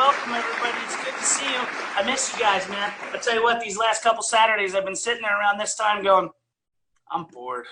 welcome everybody. It's good to see you. I miss you guys, man. I tell you what, these last couple Saturdays I've been sitting there around this time going, I'm bored.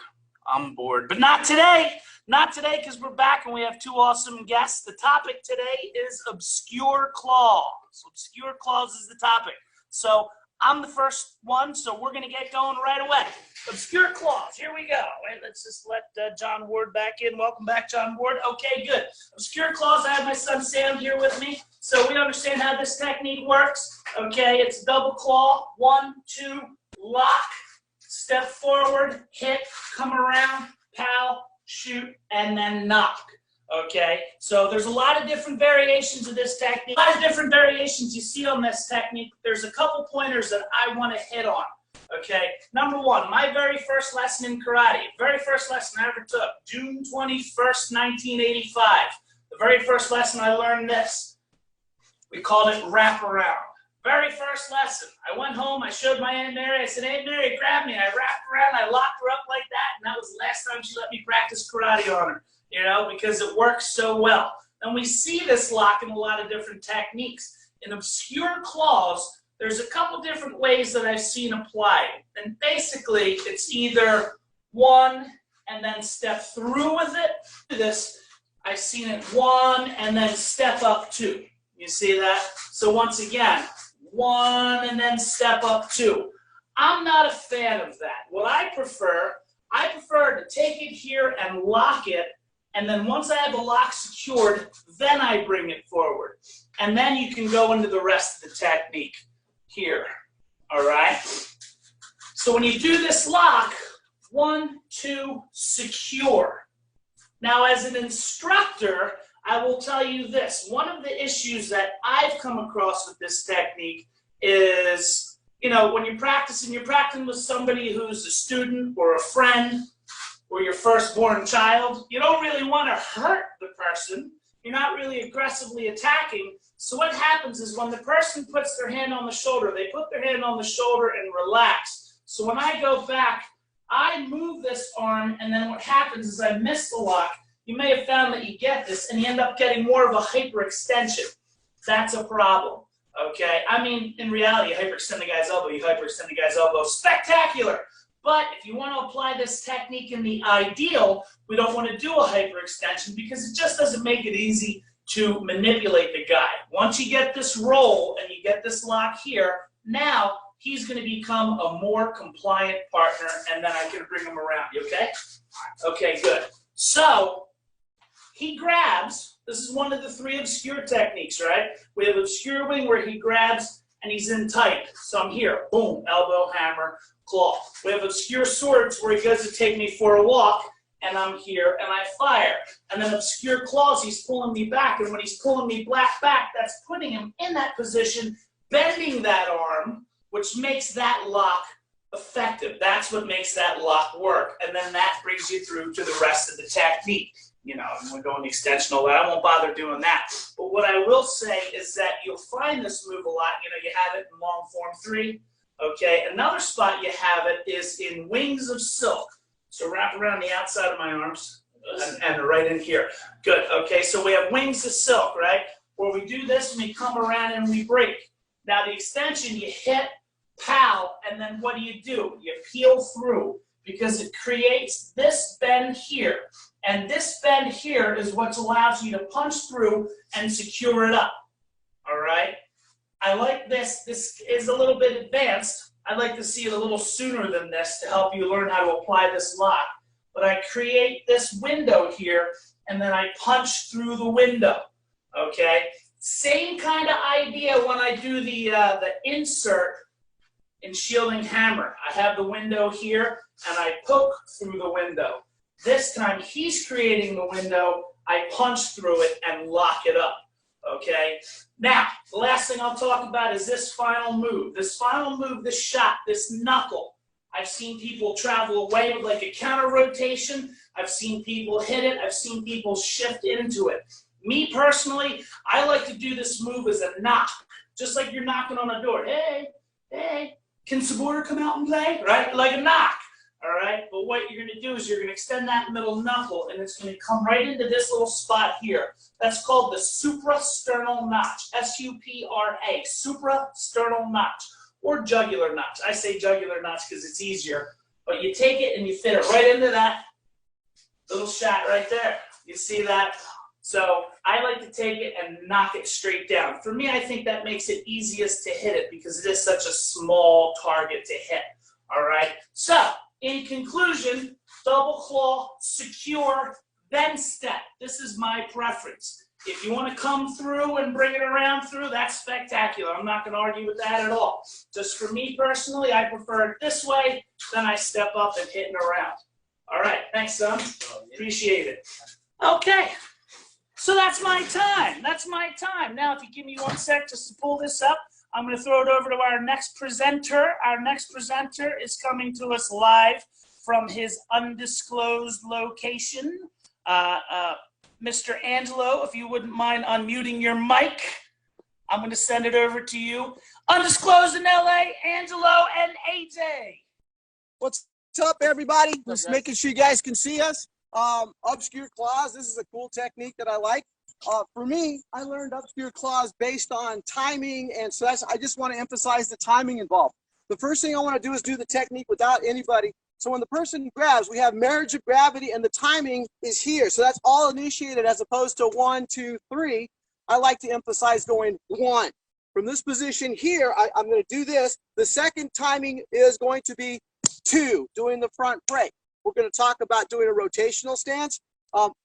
But not today. Not today, because we're back and we have two awesome guests. The topic today is obscure claws. Obscure claws is the topic. So I'm the first one, so we're going to get going right away. Obscure claws. Here we go. Wait, let's just let John Ward back in. Welcome back, John Ward. Okay, good. Obscure claws. I have my son Sam here with me, so we understand how this technique works. Okay, it's double claw. 1, 2, lock, step forward, hit, come around, pow, shoot, and then knock. Okay, so there's a lot of different variations of this technique. A lot of different variations you see on this technique. There's a couple pointers that I want to hit on. Okay, number one, my very first lesson in karate, very first lesson I ever took, June 21st, 1985. The very first lesson I learned this. We called it wrap around. Very first lesson. I went home, I showed my Aunt Mary, I said, Aunt Mary, grab me. I wrapped around, I locked her up like that, and that was the last time she let me practice karate on her, you know, because it works so well. And we see this lock in a lot of different techniques. In obscure claws, there's a couple different ways that I've seen applied. And basically, it's either one and then step through with it. This, I've seen it one and then step up two. You see that? So once again, one and then step up two. I'm not a fan of that. What I prefer to take it here and lock it, and then once I have the lock secured, then I bring it forward. And then you can go into the rest of the technique here, all right? So when you do this lock, 1, 2, secure. Now as an instructor, I will tell you this. One of the issues that I've come across with this technique is, you know, when you're practicing with somebody who's a student or a friend or your firstborn child, you don't really want to hurt the person. You're not really aggressively attacking. So what happens is when the person puts their hand on the shoulder, they put their hand on the shoulder and relax. So when I go back, I move this arm, and then what happens is I miss the lock. You may have found that you get this, and you end up getting more of a hyperextension. That's a problem, okay? I mean, in reality, you hyperextend the guy's elbow, you hyperextend the guy's elbow. Spectacular! But if you want to apply this technique in the ideal, we don't want to do a hyperextension because it just doesn't make it easy to manipulate the guy. Once you get this roll and you get this lock here, now he's going to become a more compliant partner, and then I can bring him around. You okay? Okay, good. So he grabs. This is one of the 3 obscure techniques, right? We have obscure wing where he grabs and he's in tight. So I'm here. Boom, elbow, hammer, claw. We have obscure swords where he goes to take me for a walk, and I'm here and I fire. And then obscure claws, he's pulling me back, and when he's pulling me back, that's putting him in that position, bending that arm, which makes that lock effective. That's what makes that lock work. And then that brings you through to the rest of the technique. You know, we're going the extensional way. I won't bother doing that. But what I will say is that you'll find this move a lot. You know, you have it in long form 3. Okay, another spot you have it is in wings of silk. So wrap around the outside of my arms and right in here. Good, okay, so we have wings of silk, right? Where we do this and we come around and we break. Now the extension, you hit, pow, and then what do? You peel through because it creates this bend here. And this bend here is what allows you to punch through and secure it up, all right? I like this. This is a little bit advanced. I'd like to see it a little sooner than this to help you learn how to apply this lock. But I create this window here, and then I punch through the window, okay? Same kind of idea when I do the insert in shielding hammer. I have the window here, and I poke through the window. This time, he's creating the window. I punch through it and lock it up. Okay, now the last thing I'll talk about is this final move. This final move, this shot, this knuckle. I've seen people travel away with like a counter rotation. I've seen people hit it. I've seen people shift into it. Me personally, I like to do this move as a knock, just like you're knocking on a door. Hey, hey, can Sabora come out and play? Right, like a knock. all right? But what you're gonna do is you're gonna extend that middle knuckle, and it's gonna come right into this little spot here. That's called the suprasternal notch, S-U-P-R-A, suprasternal notch, or jugular notch. I say jugular notch because it's easier, but you take it and you fit it right into that little shot right there. You see that? So I like to take it and knock it straight down. For me, I think that makes it easiest to hit it because it is such a small target to hit. All right. So in conclusion, double claw, secure, then step. This is my preference. If you want to come through and bring it around through, that's spectacular. I'm not going to argue with that at all. Just for me personally, I prefer it this way. Then I step up and hitting around. All right. Thanks, son. Appreciate it. Okay. So that's my time. That's my time. Now, if you give me 1 sec just to pull this up, I'm going to throw it over to our next presenter. Our next presenter is coming to us live from his undisclosed location. Mr. Angelo, if you wouldn't mind unmuting your mic, I'm going to send it over to you. Undisclosed in LA, Angelo and AJ. What's up, everybody? Just making sure you guys can see us. Obscure claws, this is a cool technique that I like. For me, I learned obscure claws based on timing, and so I just want to emphasize the timing involved. The first thing I want to do is do the technique without anybody. So when the person grabs, we have marriage of gravity, and the timing is here. So that's all initiated as opposed to 1, 2, 3. I like to emphasize going 1. From this position here, I'm going to do this. The second timing is going to be 2, doing the front break. We're going to talk about doing a rotational stance.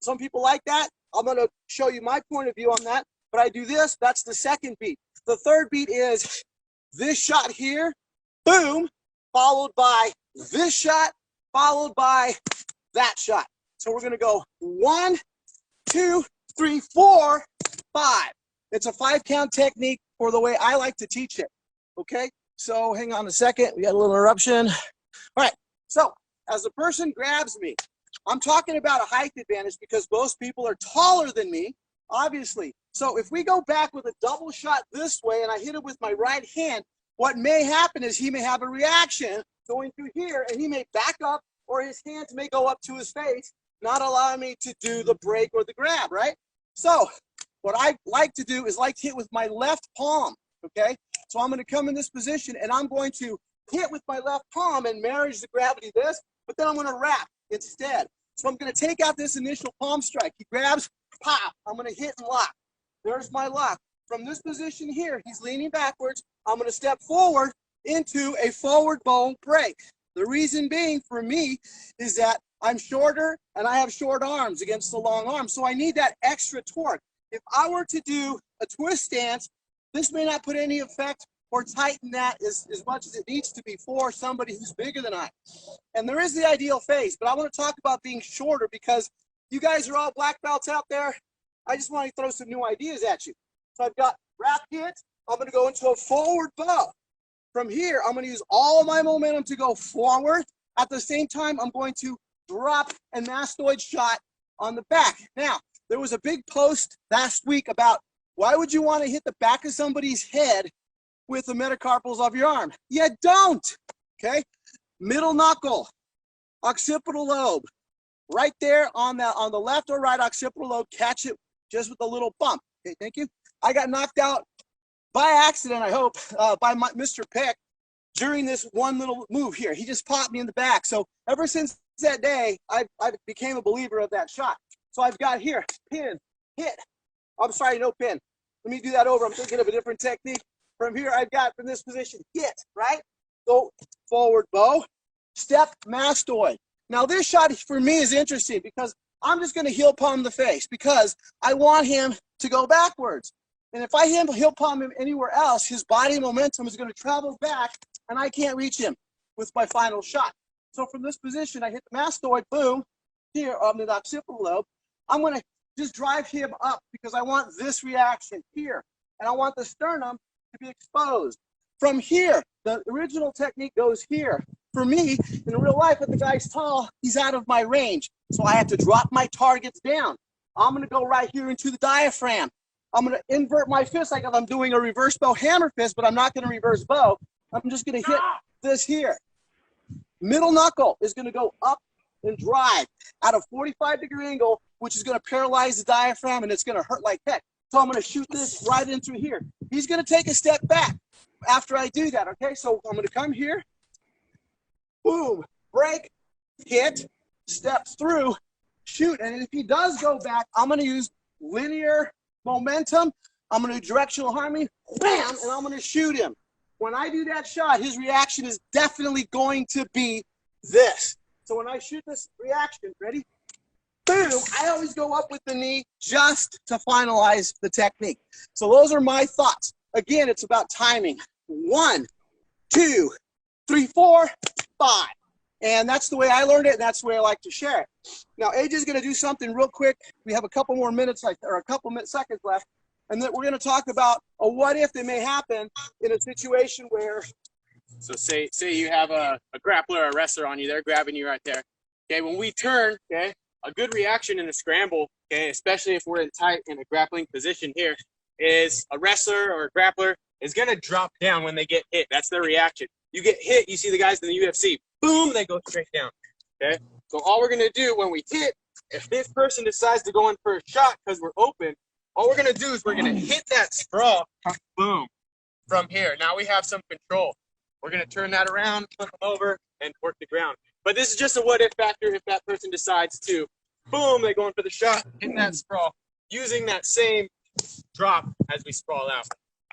Some people like that. I'm going to show you my point of view on that. But I do this. That's the second beat. The third beat is this shot here, boom, followed by this shot, followed by that shot. So we're going to go 1, 2, 3, 4, 5. It's a 5-count technique for the way I like to teach it. Okay, so hang on a second. We got a little interruption. All right, so as the person grabs me, I'm talking about a height advantage because most people are taller than me, obviously. So if we go back with a double shot this way and I hit it with my right hand, what may happen is he may have a reaction going through here and he may back up or his hands may go up to his face, not allowing me to do the break or the grab, right? So what I like to do is like to hit with my left palm, okay? So I'm going to come in this position and I'm going to hit with my left palm and marriage the gravity this, but then I'm going to wrap instead. So I'm going to take out this initial palm strike. He grabs, pop. I'm going to hit and lock. There's my lock. From this position here, he's leaning backwards. I'm going to step forward into a forward bow break. The reason being for me is that I'm shorter and I have short arms against the long arms. So I need that extra torque. If I were to do a twist stance, this may not put any effect or tighten that as much as it needs to be for somebody who's bigger than I. And there is the ideal phase, but I want to talk about being shorter because you guys are all black belts out there. I just want to throw some new ideas at you. So I've got wrap hit. I'm going to go into a forward bow. From here, I'm going to use all my momentum to go forward. At the same time, I'm going to drop a mastoid shot on the back. Now, there was a big post last week about why would you want to hit the back of somebody's head with the metacarpals of your arm? You don't, okay? Middle knuckle, occipital lobe, right there on the left or right occipital lobe, catch it just with a little bump. Okay, thank you. I got knocked out by accident, I hope, by Mr. Peck during this one little move here. He just popped me in the back. So ever since that day, I became a believer of that shot. So I've got here, pin, hit. I'm sorry, no pin. Let me do that over. I'm thinking of a different technique. From here, I've got from this position, hit, right? Go forward bow, step mastoid. Now this shot for me is interesting because I'm just going to heel palm the face because I want him to go backwards. And if I heel palm him anywhere else, his body momentum is going to travel back and I can't reach him with my final shot. So from this position, I hit the mastoid, boom, here on the occipital lobe. I'm going to just drive him up because I want this reaction here. And I want the sternum to be exposed. From here, the original technique goes here. For me, in real life, if the guy's tall, he's out of my range. So I have to drop my targets down. I'm going to go right here into the diaphragm. I'm going to invert my fist like if I'm doing a reverse bow hammer fist, but I'm not going to reverse bow. I'm just going to hit this here. Middle knuckle is going to go up and drive at a 45-degree angle, which is going to paralyze the diaphragm, and it's going to hurt like heck. So I'm going to shoot this right in through here. He's going to take a step back after I do that, okay? So I'm going to come here, boom, break, hit, step through, shoot. And if he does go back, I'm going to use linear momentum. I'm going to do directional harmony, bam, and I'm going to shoot him. When I do that shot, his reaction is definitely going to be this. So when I shoot this reaction, ready? Boom, I always go up with the knee just to finalize the technique. So those are my thoughts. Again, it's about timing. 1, 2, 3, 4, 5. And that's the way I learned it, and that's the way I like to share it. Now, AJ's going to do something real quick. We have a couple more minutes, or a couple seconds left. And then we're going to talk about a what if that may happen in a situation where. So say you have a grappler or a wrestler on you, they're grabbing you right there. Okay, when we turn, okay, a good reaction in a scramble, okay, especially if we're in a grappling position here, is a wrestler or a grappler is going to drop down when they get hit. That's their reaction. You get hit, you see the guys in the UFC, boom, they go straight down. Okay, so all we're going to do when we hit, if this person decides to go in for a shot because we're open, all we're going to do is we're going to hit that sprawl, boom, from here. Now we have some control. We're going to turn that around, flip them over, and work the ground. But this is just a what-if factor if that person decides to, boom, they go in for the shot, hit that sprawl, using that same drop as we sprawl out.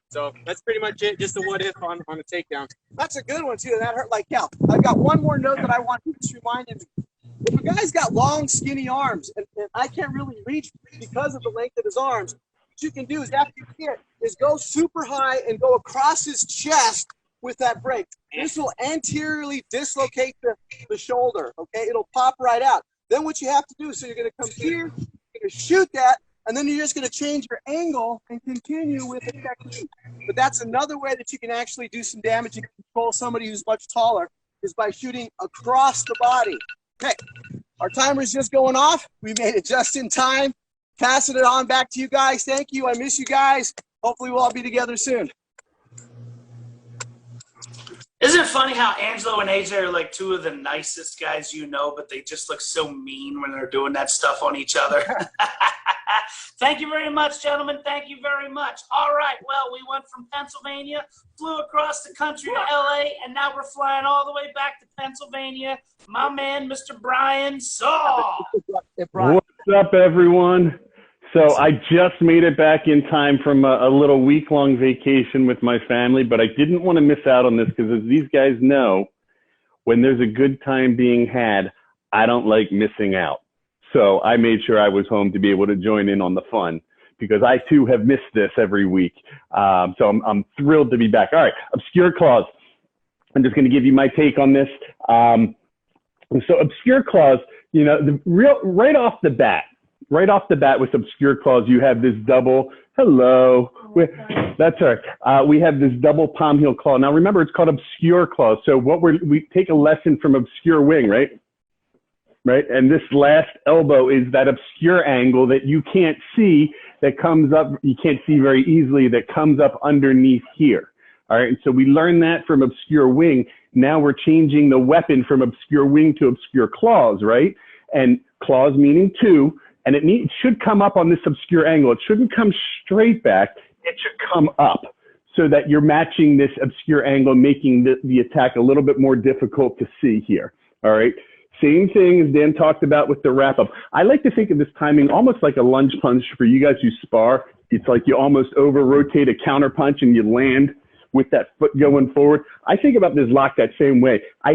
So that's pretty much it, just a what-if on a takedown. That's a good one, too. That hurt like hell. I've got one more note that I want to just remind you. If a guy's got long, skinny arms, and I can't really reach because of the length of his arms, what you can do is after you hit is go super high and go across his chest with that break. This will anteriorly dislocate the shoulder, okay? It'll pop right out. Then what you have to do, so you're going to come here, you're going to shoot that, and then you're just going to change your angle and continue with the technique. But that's another way that you can actually do some damage and control somebody who's much taller, is by shooting across the body. Okay, our timer's just going off. We made it just in time. Passing it on back to you guys. Thank you. I miss you guys. Hopefully we'll all be together soon. Isn't it funny how Angelo and AJ are like two of the nicest guys you know, but they just look so mean when they're doing that stuff on each other? Thank you very much, gentlemen. Thank you very much. All right, well, we went from Pennsylvania, flew across the country to LA, and now we're flying all the way back to Pennsylvania. My man, Mr. Brian Saw. What's up, everyone? So I just made it back in time from a little week-long vacation with my family, but I didn't want to miss out on this because, as these guys know, when there's a good time being had, I don't like missing out. So I made sure I was home to be able to join in on the fun because I, too, have missed this every week. So I'm thrilled to be back. All right, obscure clause. I'm just going to give you my take on this. So obscure clause, you know, right off the bat with obscure clause, you have this double, hello, that's all right. We have this double palm heel claw. Now remember, it's called obscure clause. So we take a lesson from obscure wing, right? Right, and this last elbow is that obscure angle that you can't see, that comes up, you can't see very easily, that comes up underneath here. All right, and so we learned that from obscure wing. Now we're changing the weapon from obscure wing to obscure claws, right? And claws meaning two, and it should come up on this obscure angle. It shouldn't come straight back. It should come up so that you're matching this obscure angle, making the attack a little bit more difficult to see here. All right. Same thing as Dan talked about with the wrap up. I like to think of this timing almost like a lunge punch for you guys who spar. It's like you almost over rotate a counter punch and you land with that foot going forward. I think about this lock that same way. I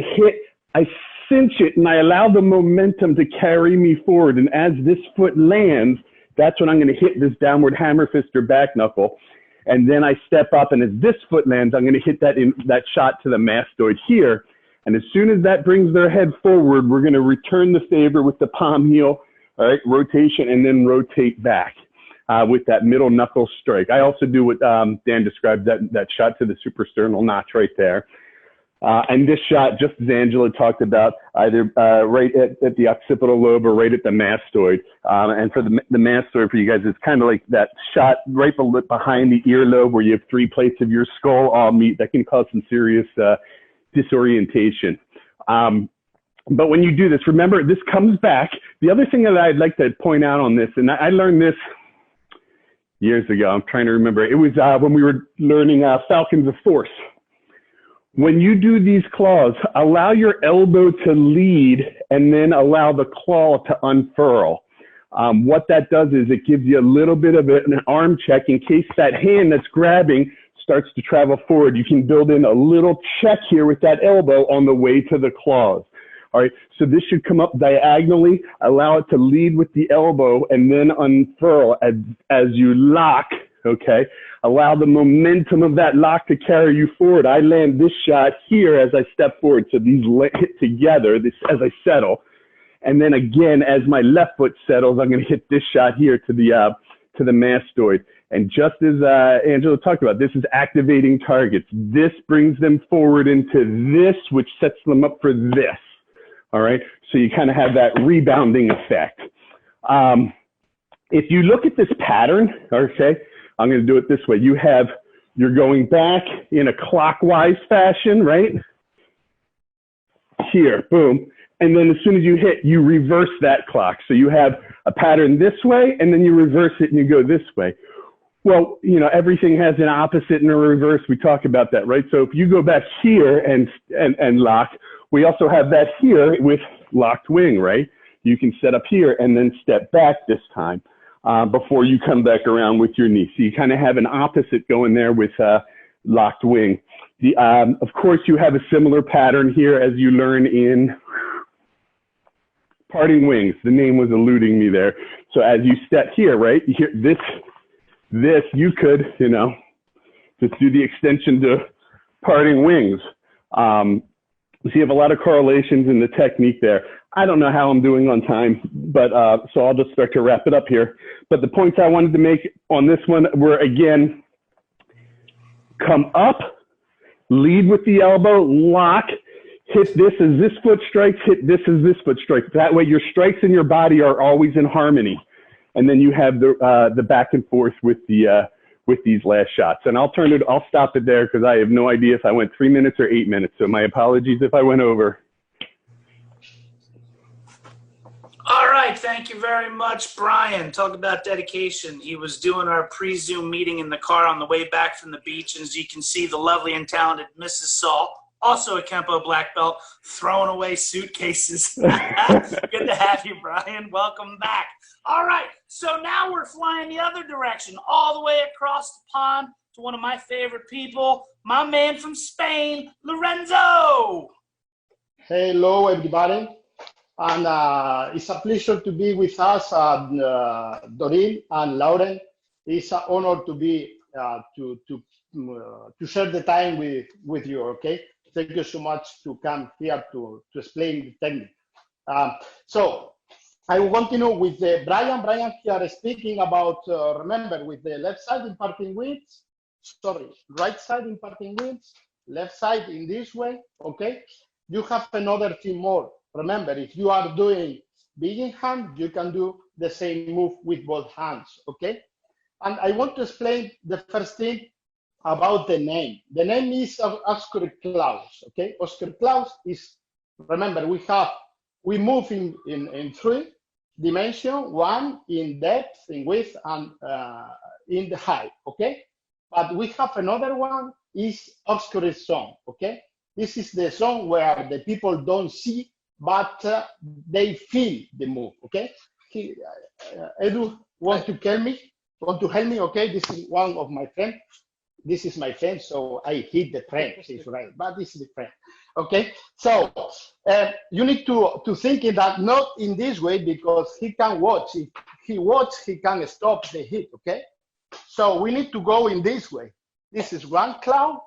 cinch it and I allow the momentum to carry me forward. And as this foot lands, that's when I'm going to hit this downward hammer fist or back knuckle. And then I step up, and as this foot lands, I'm going to hit that shot to the mastoid here. And as soon as that brings their head forward, we're going to return the favor with the palm heel, all right, rotation, and then rotate back with that middle knuckle strike. I also do what Dan described, that shot to the suprasternal notch right there. And this shot, just as Angela talked about, either right at the occipital lobe or right at the mastoid. And for the mastoid for you guys, it's kind of like that shot right behind the earlobe where you have 3 plates of your skull all meet. That can cause some serious disorientation. But when you do this, remember, this comes back. The other thing that I'd like to point out on this, and I learned this years ago, I'm trying to remember. It was when we were learning Falcons of Force. When you do these claws, allow your elbow to lead and then allow the claw to unfurl. What that does is it gives you a little bit of an arm check in case that hand that's grabbing starts to travel forward. You can build in a little check here with that elbow on the way to the claws. All right, so this should come up diagonally, allow it to lead with the elbow and then unfurl as you lock, okay? Allow the momentum of that lock to carry you forward. I land this shot here as I step forward, so these hit together as I settle. And then again, as my left foot settles, I'm gonna hit this shot here to the mastoid. And just as Angela talked about, this is activating targets. This brings them forward into this, which sets them up for this. All right, so you kind of have that rebounding effect. If you look at this pattern, okay, I'm going to do it this way. You're going back in a clockwise fashion, right? Here, boom. And then as soon as you hit, you reverse that clock. So you have a pattern this way, and then you reverse it and you go this way. Well, you know, everything has an opposite and a reverse. We talk about that, right? So if you go back here and lock, we also have that here with locked wing, right? You can set up here and then step back this time before you come back around with your knee. So you kind of have an opposite going there with locked wing. Of course, you have a similar pattern here as you learn in parting wings. The name was eluding me there. So as you step here, right, here, this you could, you know, just do the extension to parting wings. So you have a lot of correlations in the technique there. I don't know how I'm doing on time, but so I'll just start to wrap it up here. But the points I wanted to make on this one were, again, come up, lead with the elbow, lock, hit this as this foot strikes, hit this as this foot strikes. That way your strikes in your body are always in harmony. And then you have the back and forth with these last shots. And I'll stop it there because I have no idea if I went 3 minutes or 8 minutes. So my apologies if I went over. All right, thank you very much, Brian. Talk about dedication. He was doing our pre-Zoom meeting in the car on the way back from the beach. And as you can see, the lovely and talented Mrs. Saul, also a Kenpo black belt, throwing away suitcases. Good to have you, Brian. Welcome back. All right, so now we're flying the other direction, all the way across the pond to one of my favorite people, my man from Spain, Lorenzo. Hello, everybody. And it's a pleasure to be with us, Doreen and Lauren. It's an honor to be to share the time with you. Okay, thank you so much to come here to explain the technique. So I will continue with Brian. Brian here speaking about remember with the left side in parting wings. Sorry, right side in parting wings, left side in this way. Okay, you have another thing more. Remember, if you are doing big in hand, you can do the same move with both hands, okay? And I want to explain the first thing about the name. The name is Oscar Klaus, okay? Oscar Klaus is, remember, we move in 3 dimensions, 1 in depth, in width, and in the height, okay? But we have another one, is obscure zone, okay? This is the zone where the people don't see, but they feel the move, okay? Edu, want to help me, okay? This is one of my friends. This is my friend, so I hit the friend, she's right, but this is the friend, okay? So you need to think that not in this way because he can watch. If he watches, he can stop the hit, okay? So we need to go in this way. This is one cloud,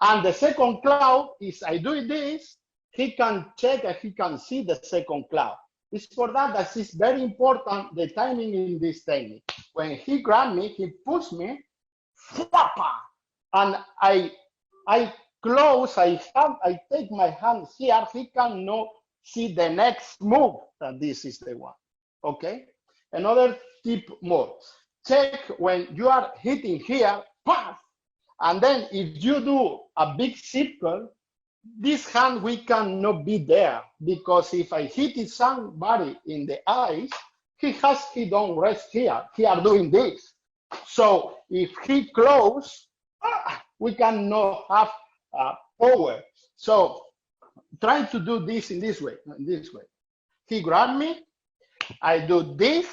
and the second cloud is I do this, he can check and he can see the second cloud. It's for that it's very important, the timing in this technique. When he grabs me, he pushes me, and I close, I take my hand here, he cannot see the next move, that this is the one, okay? Another tip more, check when you are hitting here, and then if you do a big circle, this hand, we cannot be there because if I hit somebody in the eyes, he don't rest here. He are doing this. So if he close, we cannot have power. So try to do this in this way. He grabbed me. I do this.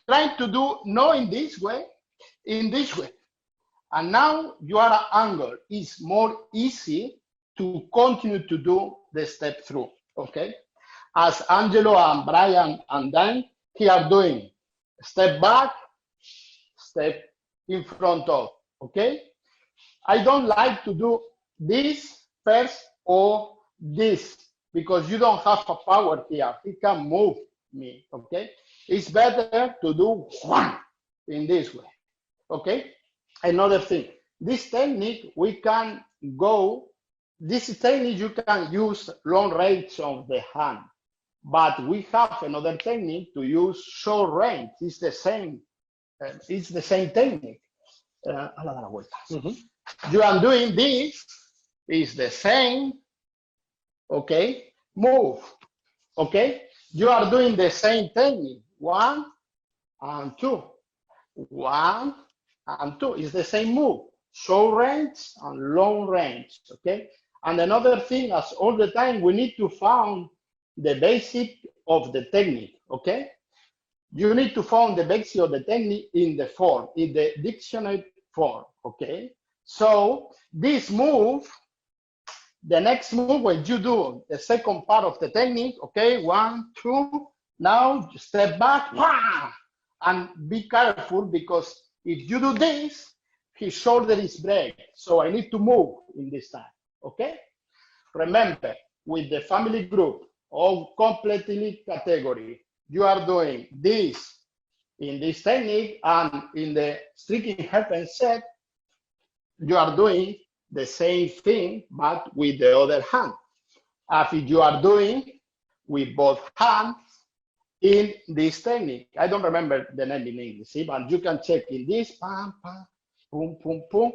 Try to do not in this way, in this way. And now you are at angle. It's more easy to continue to do the step through, okay? As Angelo and Brian and Dan, he are doing step back, step in front of, okay? I don't like to do this first or this because you don't have a power here. He can move me, okay? It's better to do one in this way, okay? Another thing, this technique, we can go, this technique you can use long range of the hand, but we have another technique to use short range. It's the same technique. You are doing this, is the same, okay? Move, okay? You are doing the same technique, 1 and 2, 1 and 2 is the same move, short range and long range, okay? And another thing, as all the time, we need to find the basic of the technique, okay? You need to find the basic of the technique in the form, in the dictionary form, okay? So this move, the next move, when you do the second part of the technique, okay, 1, 2, now step back, and be careful because if you do this, his shoulder is break. So I need to move in this time, okay? Remember, with the family group or completely category, you are doing this in this technique, and in the striking help and set, you are doing the same thing, but with the other hand. As if you are doing with both hands in this technique. I don't remember the name in English, see, but you can check in this, pam, pam, boom, boom, boom,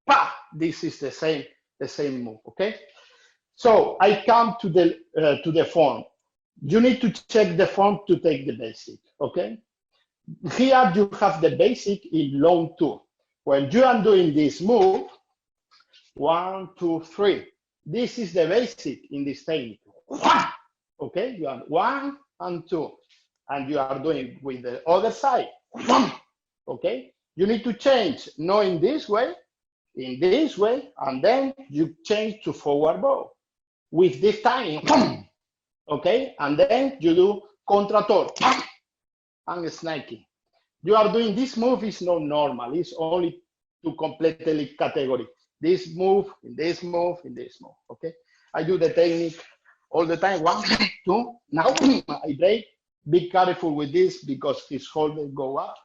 pa. This is the same move, okay? So I come to the form. You need to check the form to take the basic, okay? Here you have the basic in long 2. When you are doing this move, 1, 2, 3. This is the basic in this technique. Okay, you have 1 and 2, and you are doing with the other side. Okay, you need to change, not in this way, and then you change to forward bow with this timing. Okay, and then you do contrator and snaking. You are doing this move is not normal. It's only to completely category. This move, in this move, in this move. Okay, I do the technique all the time. 1, 2. Now I break. Be careful with this because his shoulder go up.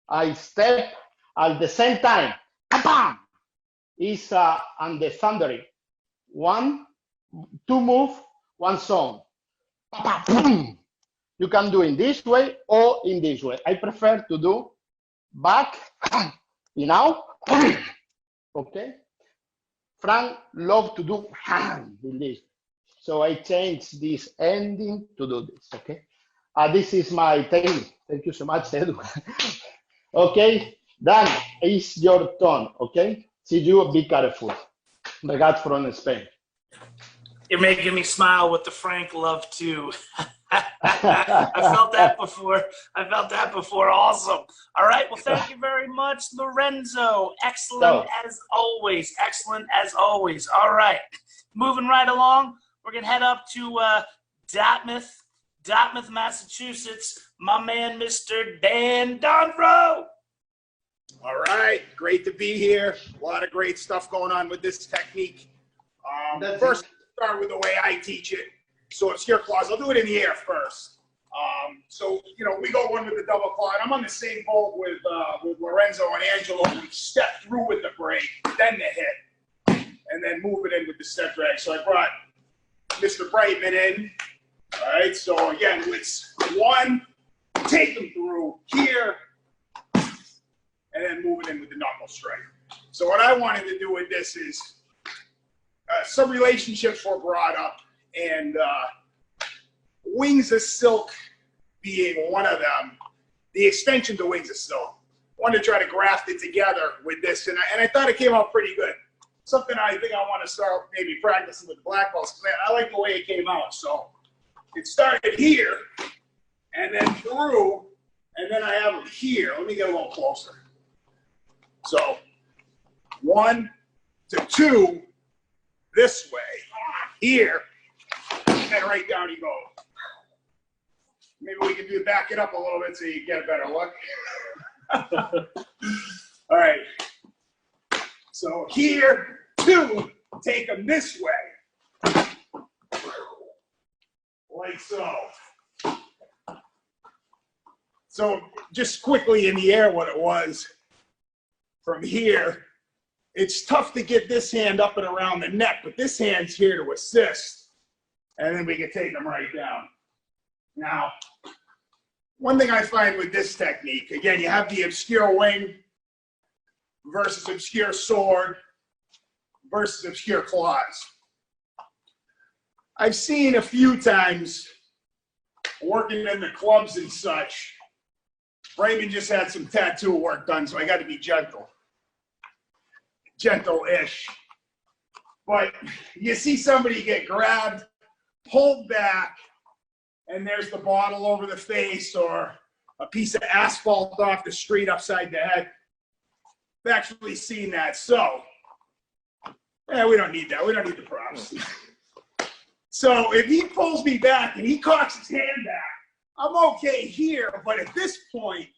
I step at the same time. Bam! Is on the thundering. 1, 2 move, 1 song. You can do in this way or in this way. I prefer to do back, now, okay? Frank love to do in this. So I change this ending to do this, okay? This is my technique. Thank you so much, Edu. Okay, Dan, it's your turn, okay? See you, be careful. Regards from Spain. You're making me smile with the Frank love too. I felt that before. Awesome. All right. Well, thank you very much, Lorenzo. Excellent as always. All right. Moving right along, we're going to head up to Dartmouth, Massachusetts. My man, Mr. Dan Donfro. All right. Great to be here. A lot of great stuff going on with this technique. First, start with the way I teach it. So obscure claws, I'll do it in the air first. So, we go one with the double claw, and I'm on the same boat with Lorenzo and Angelo. We step through with the break, then the hit, and then move it in with the step drag. So I brought Mr. Brightman in. All right, so again, it's 1, take them through here, and then move it in with the knuckle strike. So what I wanted to do with this is, some relationships were brought up, and Wings of Silk being one of them, the extension to Wings of Silk. Wanted to try to graft it together with this, and I thought it came out pretty good. Something I think I want to start maybe practicing with the black belts. I like the way it came out. So it started here, and then through, and then I have them here. Let me get a little closer. So 1 to 2 this way, here, and then right down you go. Maybe we can back it up a little bit so you get a better look. All right. So here, 2, take them this way. Like so. So just quickly in the air what it was. From here, it's tough to get this hand up and around the neck, but this hand's here to assist. And then we can take them right down. Now, one thing I find with this technique, again, you have the obscure wing versus obscure sword versus obscure claws. I've seen a few times working in the clubs and such. Raymond just had some tattoo work done, so I got to be gentle. Gentle-ish. But you see somebody get grabbed, pulled back, and there's the bottle over the face or a piece of asphalt off the street upside the head. I've actually seen that. So, yeah, we don't need that. We don't need the props. So if he pulls me back and he cocks his hand back, I'm okay here, but at this point,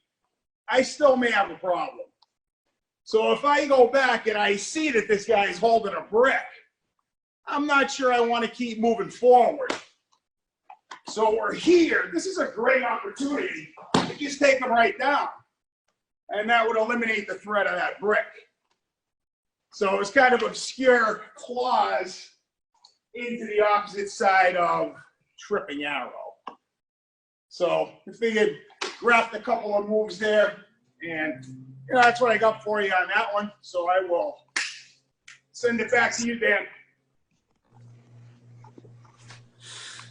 I still may have a problem. So if I go back and I see that this guy is holding a brick, I'm not sure I want to keep moving forward. So we're here. This is a great opportunity to just take them right down. And that would eliminate the threat of that brick. So it's kind of obscure claws into the opposite side of tripping arrow. So if they could graft a couple of moves there, and that's what I got for you on that one. So I will send it back to you, Dan.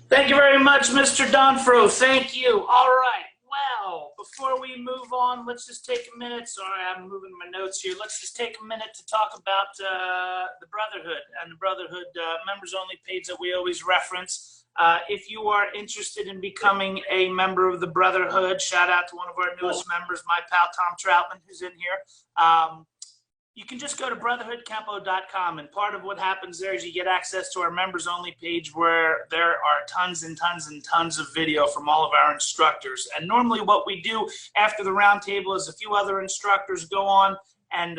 Thank you very much, Mr. Donfro. Thank you. All right. Well, before we move on, let's just take a minute. Sorry, I'm moving my notes here. Let's just take a minute to talk about the Brotherhood and the Brotherhood members-only page that we always reference. If you are interested in becoming a member of the Brotherhood, shout out to one of our newest members, my pal Tom Troutman, who's in here. You can just go to brotherhoodkenpo.com, and part of what happens there is you get access to our members-only page where there are tons and tons and tons of video from all of our instructors. And normally what we do after the roundtable is a few other instructors go on and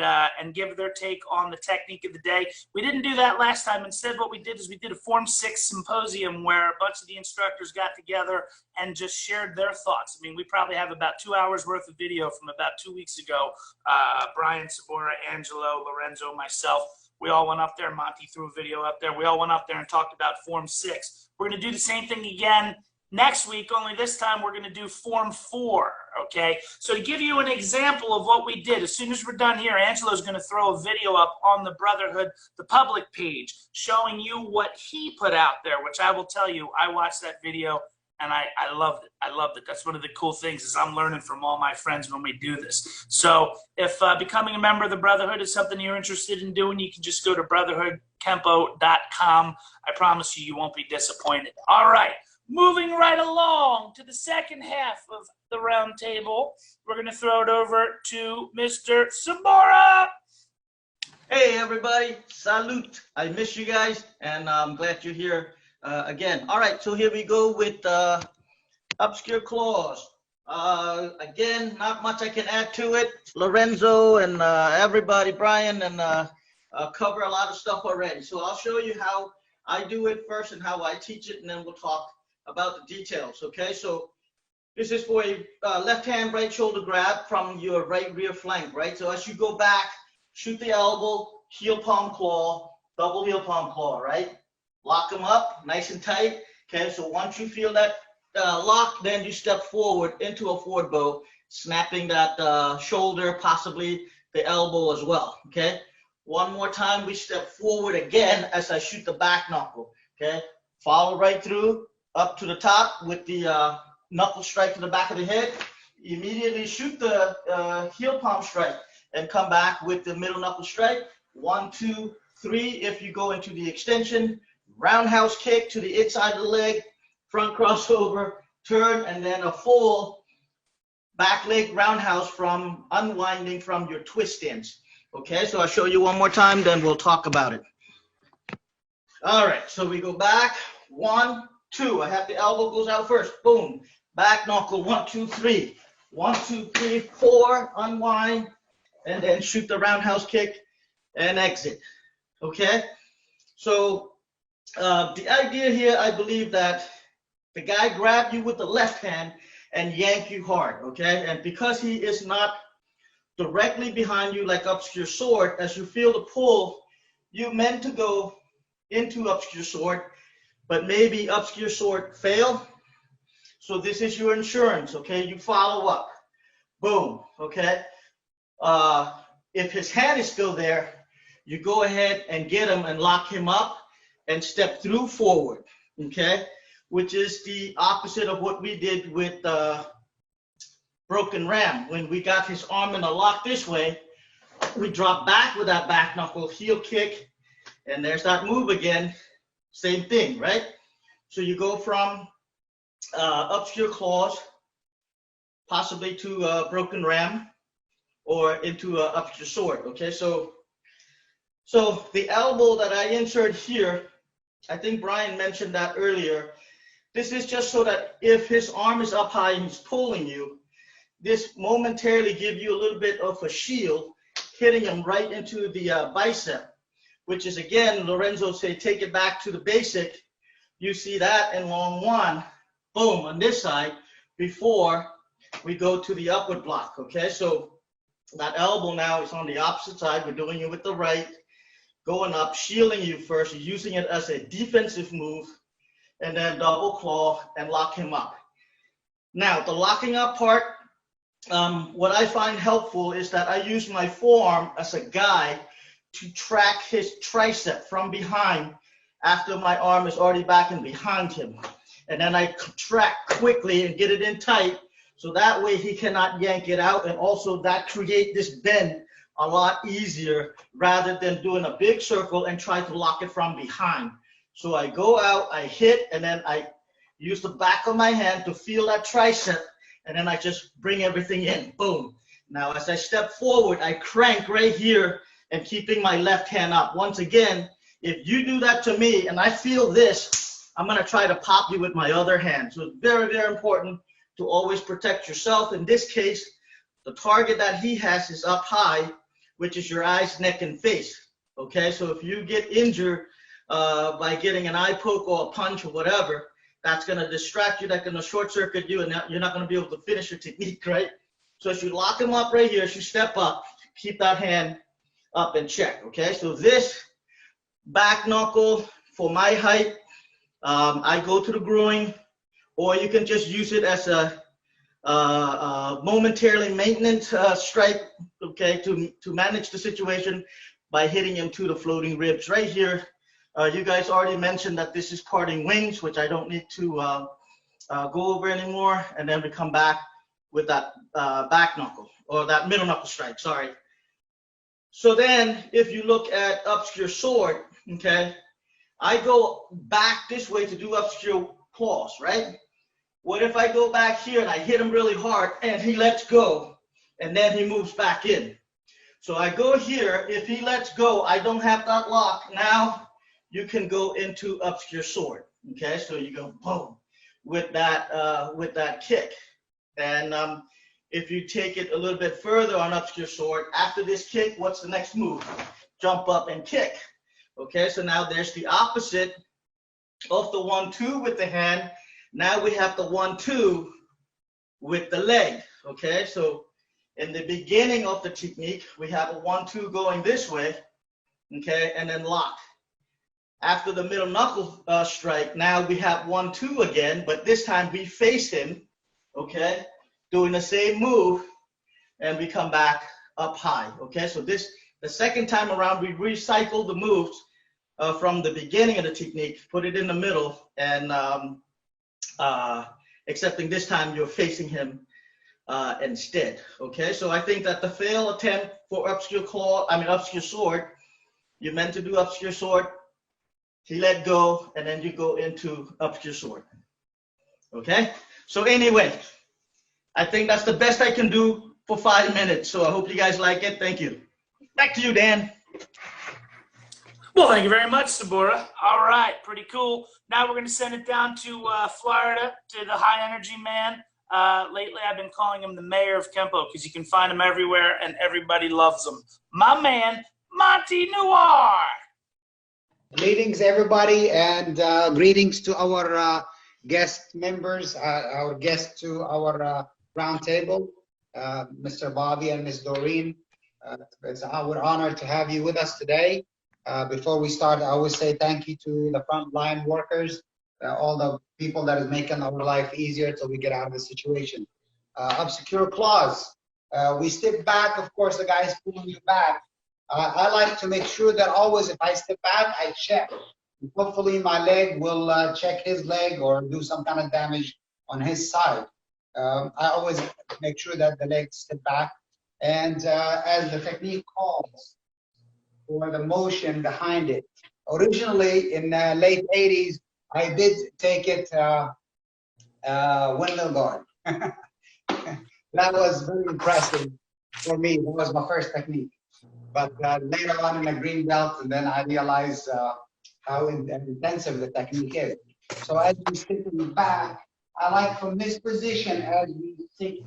give their take on the technique of the day. We didn't do that last time. Instead, what we did is we did a Form 6 symposium where a bunch of the instructors got together and just shared their thoughts. I mean, we probably have about 2 hours worth of video from about 2 weeks ago. Brian, Sabora, Angelo, Lorenzo, myself, we all went up there. Monty threw a video up there. We all went up there and talked about Form 6. We're going to do the same thing again next week, only this time we're going to do Form 4, okay? So to give you an example of what we did, as soon as we're done here, Angelo's going to throw a video up on the Brotherhood, the public page, showing you what he put out there, which I will tell you, I watched that video and I loved it. I loved it. That's one of the cool things is I'm learning from all my friends when we do this. So if becoming a member of the Brotherhood is something you're interested in doing, you can just go to brotherhoodkenpo.com. I promise you, you won't be disappointed. All right. Moving right along to the second half of the round table, we're going to throw it over to Mr. Sabora. Hey, everybody. Salute. I miss you guys, and I'm glad you're here again. All right, so here we go with obscure claws. Again, not much I can add to it. Lorenzo and everybody, Brian, and cover a lot of stuff already. So I'll show you how I do it first and how I teach it, and then we'll talk about the details, okay? So this is for a left hand, right shoulder grab from your right rear flank, right? So as you go back, shoot the elbow, heel palm claw, double heel palm claw, right? Lock them up nice and tight, okay? So once you feel that lock, then you step forward into a forward bow, snapping that shoulder, possibly the elbow as well, okay? One more time, we step forward again as I shoot the back knuckle, okay? Follow right through, up to the top with the knuckle strike to the back of the head. Immediately shoot the heel palm strike and come back with the middle knuckle strike. 1, 2, 3 if you go into the extension. Roundhouse kick to the inside of the leg, front crossover, turn, and then a full back leg roundhouse from unwinding from your twist stance. Okay, so I'll show you one more time, then we'll talk about it. All right, so we go back, 1, 2. I have the elbow goes out first, boom. Back knuckle, 1, 2, 3. 1, 2, 3, 4, unwind, and then shoot the roundhouse kick and exit. Okay, so the idea here, I believe that the guy grabbed you with the left hand and yank you hard, okay? And because he is not directly behind you like obscure sword, as you feel the pull, you meant to go into obscure sword, but maybe obscure sword fail. So this is your insurance, okay? You follow up, boom, okay? If his hand is still there, you go ahead and get him and lock him up and step through forward, okay? Which is the opposite of what we did with Broken Ram. When we got his arm in a lock this way, we drop back with that back knuckle, heel kick, and there's that move again. Same thing, right? So you go from obscure claws, possibly to Broken Ram, or into obscure sword, okay? So the elbow that I insert here, I think Brian mentioned that earlier. This is just so that if his arm is up high and he's pulling you, this momentarily give you a little bit of a shield, hitting him right into the bicep, which is, again, Lorenzo say, take it back to the basic. You see that in long one, boom, on this side, before we go to the upward block, okay? So that elbow now is on the opposite side. We're doing it with the right, going up, shielding you first, using it as a defensive move, and then double claw and lock him up. Now, the locking up part, what I find helpful is that I use my forearm as a guide to track his tricep from behind after my arm is already back and behind him. And then I contract quickly and get it in tight, so that way he cannot yank it out, and also that create this bend a lot easier rather than doing a big circle and try to lock it from behind. So I go out, I hit, and then I use the back of my hand to feel that tricep, and then I just bring everything in, boom. Now as I step forward, I crank right here and keeping my left hand up. Once again, if you do that to me and I feel this, I'm gonna try to pop you with my other hand. So it's very, very important to always protect yourself. In this case, the target that he has is up high, which is your eyes, neck, and face, okay? So if you get injured by getting an eye poke or a punch or whatever, that's gonna distract you, that's gonna short circuit you, and you're not gonna be able to finish your technique, right? So as you lock him up right here, as you step up, keep that hand up and check, okay? So this back knuckle, for my height, I go to the groin, or you can just use it as a momentarily maintenance strike, okay, to manage the situation by hitting him to the floating ribs right here. You guys already mentioned that this is parting wings, which I don't need to go over anymore. And then we come back with that back knuckle, or that middle knuckle strike, sorry. So then if you look at obscure sword, okay, I go back this way to do obscure claws, right? What if I go back here and I hit him really hard and he lets go and then he moves back in? So I go here, if he lets go, I don't have that lock. Now you can go into obscure sword, okay? So you go boom with that kick. And if you take it a little bit further on obscure sword, after this kick, what's the next move? Jump up and kick. Okay, so now there's the opposite of the 1-2 with the hand. Now we have the 1-2 with the leg. Okay, so in the beginning of the technique, we have a 1-2 going this way, okay, and then lock. After the middle knuckle strike, now we have 1-2 again, but this time we face him, okay, doing the same move, and we come back up high. Okay, so this The second time around, we recycle the moves from the beginning of the technique, put it in the middle, and excepting this time you're facing him instead. Okay, so I think that the fail attempt for obscure sword, you meant to do obscure sword, he let go, and then you go into obscure sword. Okay, so anyway, I think that's the best I can do for 5 minutes. So I hope you guys like it. Thank you. Back to you, Dan. Well, thank you very much, Sabura. All right, pretty cool. Now we're going to send it down to Florida, to the high energy man. Lately, I've been calling him the mayor of Kenpo because you can find him everywhere and everybody loves him. My man, Monty Noir. Greetings, everybody, and greetings to our guest members, our guests to our roundtable, Mr. Bobby and Ms. Doreen. It's our honor to have you with us today. Before we start, I always say thank you to the frontline workers, all the people that is making our life easier till we get out of the situation. Obscure claws. We step back, of course, the guy is pulling you back. I like to make sure that always if I step back, I check. Hopefully my leg will check his leg or do some kind of damage on his side. I always make sure that the legs step back. And as the technique calls for the motion behind it. Originally in the late 80s, I did take it windmill guard. That was very impressive for me. That was my first technique. But later on in the green belt, and then I realized how intensive the technique is. So as we sit in the back, I like from this position as we sit,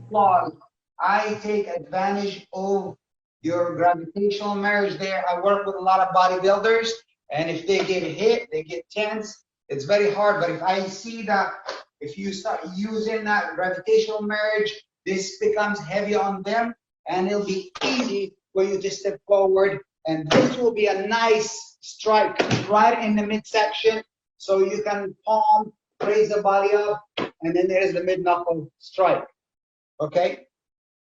claws, I take advantage of your gravitational marriage there. I work with a lot of bodybuilders, and if they get hit, they get tense. It's very hard, but if I see that if you start using that gravitational marriage, this becomes heavy on them, and it'll be easy for you to step forward, and this will be a nice strike right in the midsection, so you can palm, raise the body up, and then there's the mid-knuckle strike. Okay?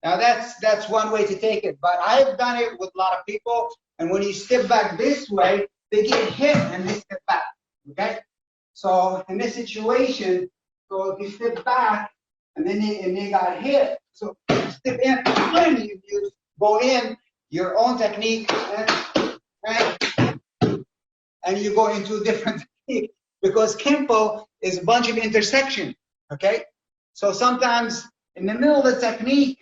Now that's one way to take it, but I've done it with a lot of people, and when you step back this way, they get hit and they step back. Okay? So in this situation, so if you step back and then they got hit, so step in, and you go in your own technique, and you go into a different technique, because Kenpo is a bunch of intersection. Okay? So sometimes in the middle of the technique,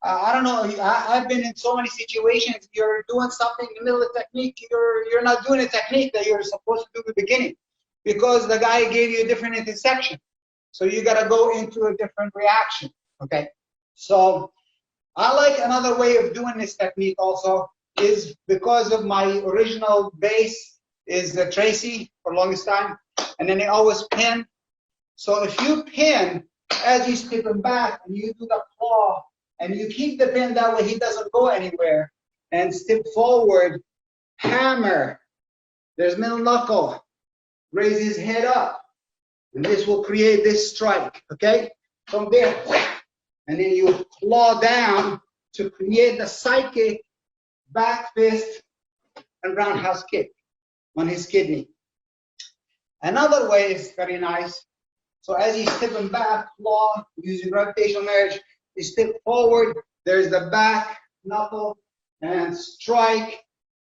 I don't know, I've been in so many situations, you're doing something in the middle of the technique, you're not doing a technique that you're supposed to do at the beginning, because the guy gave you a different intersection. So you got to go into a different reaction. Okay? So I like another way of doing this technique also is because of my original base is the Tracy for the longest time, and then they always pin. So if you pin as you step him back and you do the claw and you keep the pin that way, he doesn't go anywhere, and step forward, hammer, there's middle knuckle, raise his head up, and this will create this strike. Okay? From there, and then you claw down to create the side kick, back fist, and roundhouse kick on his kidney. Another way is very nice. So as you step him back, claw, using gravitational marriage, you step forward, there's the back, knuckle, and strike,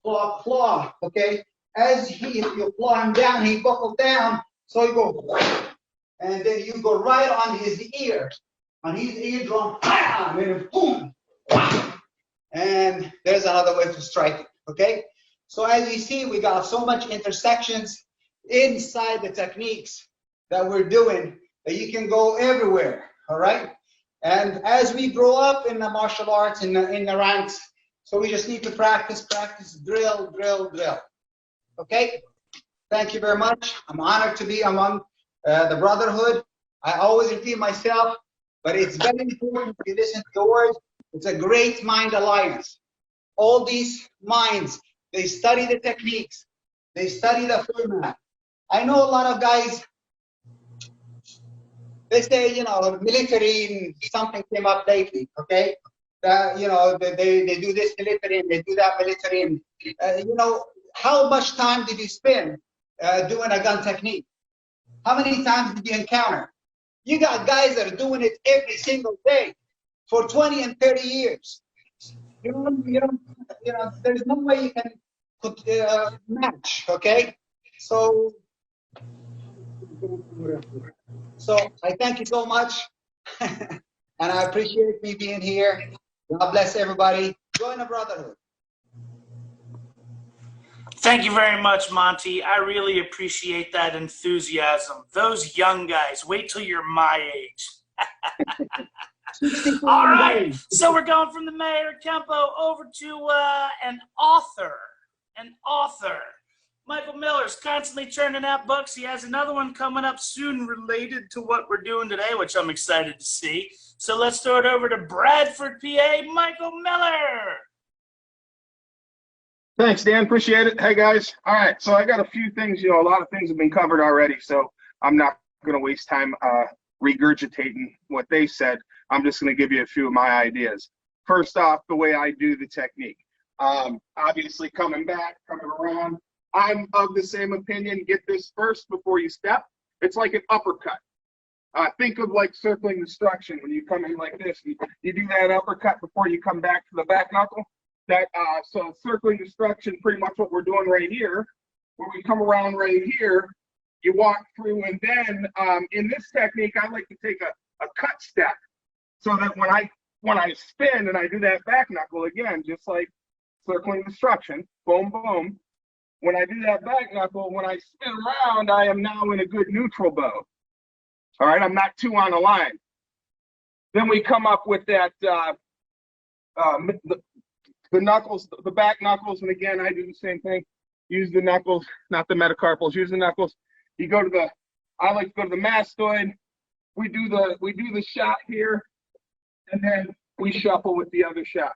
claw, claw. Okay? As if you claw him down, he buckled down, so you go, and then you go right on his ear. On his eardrum, and then boom, and there's another way to strike it. Okay, so as you see, we got so much intersections inside the techniques that we're doing that you can go everywhere. All right, and as we grow up in the martial arts in the ranks, so we just need to practice, drill. Okay, thank you very much. I'm honored to be among the Brotherhood. I always repeat myself, but it's very important to listen to the words. It's a great mind alliance. All these minds, they study the techniques. They study the format. I know a lot of guys, they say, you know, military, something came up lately, okay? you know, they do this military and they do that military. And, you know, how much time did you spend doing a gun technique? How many times did you encounter? You got guys that are doing it every single day for 20 and 30 years. You know, there's no way you can match, okay? So I thank you so much. And I appreciate me being here. God bless everybody. Join the Brotherhood. Thank you very much, Monty. I really appreciate that enthusiasm. Those young guys, wait till you're my age. All right, so we're going from the mayor, Kenpo, over to an author. Michael Miller's constantly churning out books. He has another one coming up soon related to what we're doing today, which I'm excited to see. So let's throw it over to Bradford, PA, Michael Miller. Thanks, Dan. Appreciate it. Hey, guys. All right. So I got a few things, a lot of things have been covered already. So I'm not going to waste time regurgitating what they said. I'm just going to give you a few of my ideas. First off, the way I do the technique. Obviously, coming around, I'm of the same opinion. Get this first before you step. It's like an uppercut. Think of like circling destruction when you come in like this. You do that uppercut before you come back to the back knuckle. So circling destruction, pretty much what we're doing right here. When we come around right here, you walk through, and then in this technique, I like to take a cut step, so that when I spin and I do that back knuckle again, just like circling destruction, boom, boom. When I do that back knuckle, when I spin around, I am now in a good neutral bow. All right, I'm not too on the line. Then we come up with that the knuckles, the back knuckles, and again, I do the same thing. Use the knuckles, not the metacarpals. Use the knuckles. You go to I like to go to the mastoid. We do the shot here, and then we shuffle with the other shot.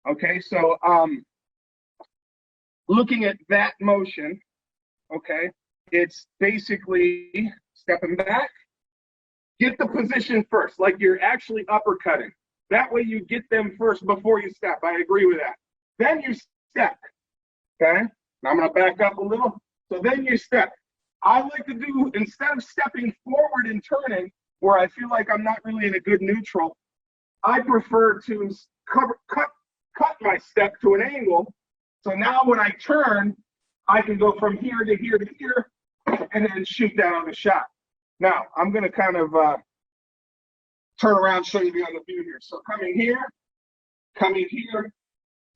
Okay, so looking at that motion, okay, it's basically stepping back. Get the position first, like you're actually uppercutting. That way you get them first before you step. I agree with that. Then you step, okay? Now I'm gonna back up a little. So then you step. I like to do, instead of stepping forward and turning, where I feel like I'm not really in a good neutral, I prefer to cut my step to an angle. So now when I turn, I can go from here to here to here, and then shoot that on the shot. Now, I'm gonna kind of turn around, show you the other view here. So coming here,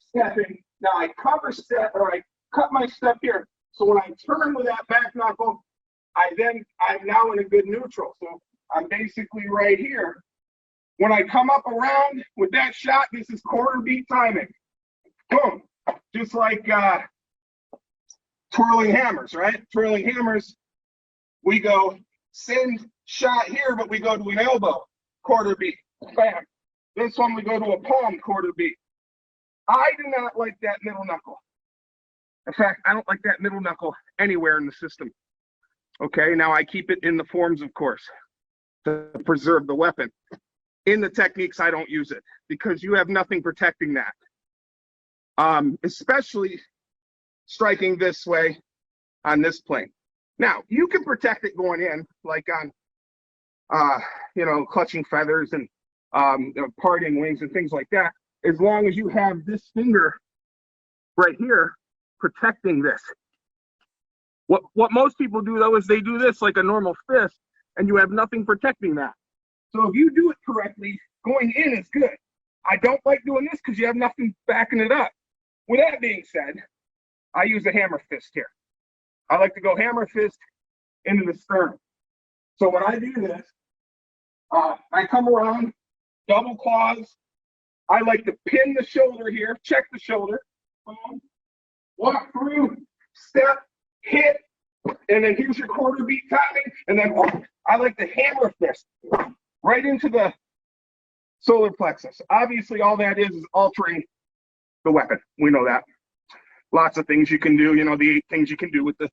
stepping. Now I cover step, or I cut my step here. So when I turn with that back knuckle, I'm now in a good neutral. So I'm basically right here. When I come up around with that shot, this is quarter beat timing. Boom, just like twirling hammers, right? Twirling hammers, we go same shot here, but we go to an elbow, quarter beat, bam. This one we go to a palm, quarter beat. I do not like that middle knuckle. In fact, I don't like that middle knuckle anywhere in the system. Okay, now I keep it in the forms, of course, to preserve the weapon. In the techniques, I don't use it because you have nothing protecting that. Especially striking this way on this plane. Now, you can protect it going in, like on, clutching feathers and parting wings and things like that, as long as you have this finger right here protecting this. What most people do, though, is they do this like a normal fist, and you have nothing protecting that. So if you do it correctly, going in is good. I don't like doing this because you have nothing backing it up. With that being said, I use a hammer fist here. I like to go hammer fist into the sternum. So when I do this, I come around, double claws. I like to pin the shoulder here, check the shoulder, walk through, step, hit, and then here's your quarter beat timing, and then I like to hammer fist right into the solar plexus. Obviously, all that is altering the weapon. We know that. Lots of things you can do, the 8 things you can do with the,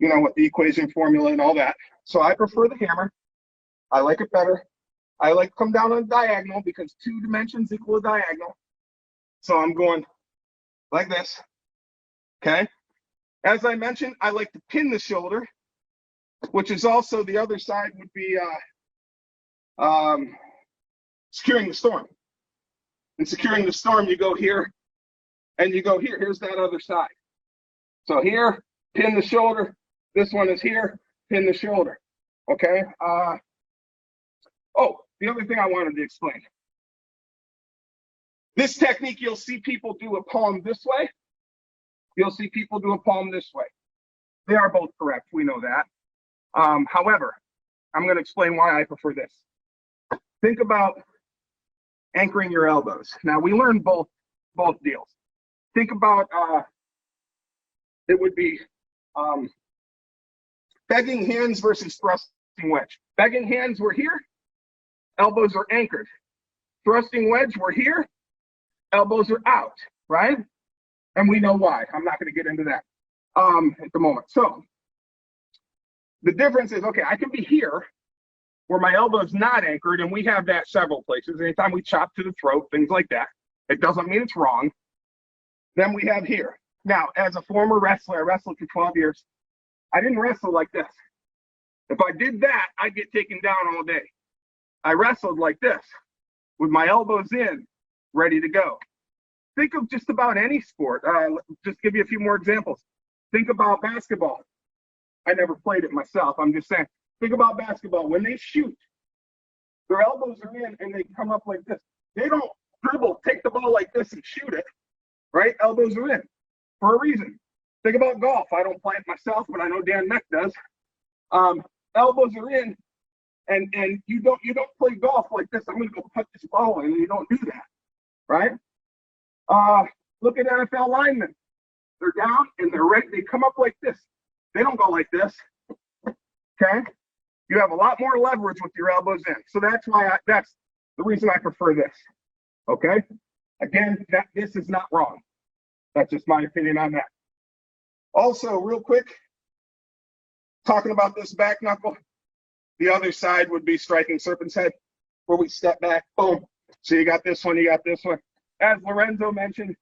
with the equation formula and all that. So I prefer the hammer. I like it better. I like to come down on a diagonal because 2 dimensions equal a diagonal. So I'm going like this, okay? As I mentioned, I like to pin the shoulder, which is also the other side would be securing the storm. And securing the storm, you go here and you go here. Here's that other side. So here, pin the shoulder. This one is here, pin the shoulder, okay? Oh, the other thing I wanted to explain. This technique, you'll see people do a palm this way. You'll see people do a palm this way. They are both correct, we know that. However, I'm gonna explain why I prefer this. Think about anchoring your elbows. Now, we learned both deals. Think about, it would be begging hands versus thrusting wedge. Begging hands, we're here, elbows are anchored. Thrusting wedge, we're here, elbows are out, right? And we know why. I'm not going to get into that at the moment. So the difference is, okay, I can be here where my elbow is not anchored, and we have that several places. Anytime we chop to the throat, things like that. It doesn't mean it's wrong. Then we have here. Now, as a former wrestler, I wrestled for 12 years. I didn't wrestle like this. If I did that, I'd get taken down all day. I wrestled like this, with my elbows in, ready to go. Think of just about any sport. Just give you a few more examples. Think about basketball. I never played it myself. I'm just saying. Think about basketball. When they shoot, their elbows are in and they come up like this. They don't dribble, take the ball like this and shoot it, right? Elbows are in for a reason. Think about golf. I don't play it myself, but I know Dan Meck does. Elbows are in, and you don't play golf like this. I'm going to go put this ball in, and you don't do that, right? Look at NFL linemen. They're down and they're ready. They come up like this. They don't go like this. Okay? You have a lot more leverage with your elbows in. So that's why that's the reason I prefer this. Okay? Again, this is not wrong. That's just my opinion on that. Also, real quick, talking about this back knuckle, the other side would be striking serpent's head, where we step back, boom. So you got this one, you got this one. As Lorenzo mentioned,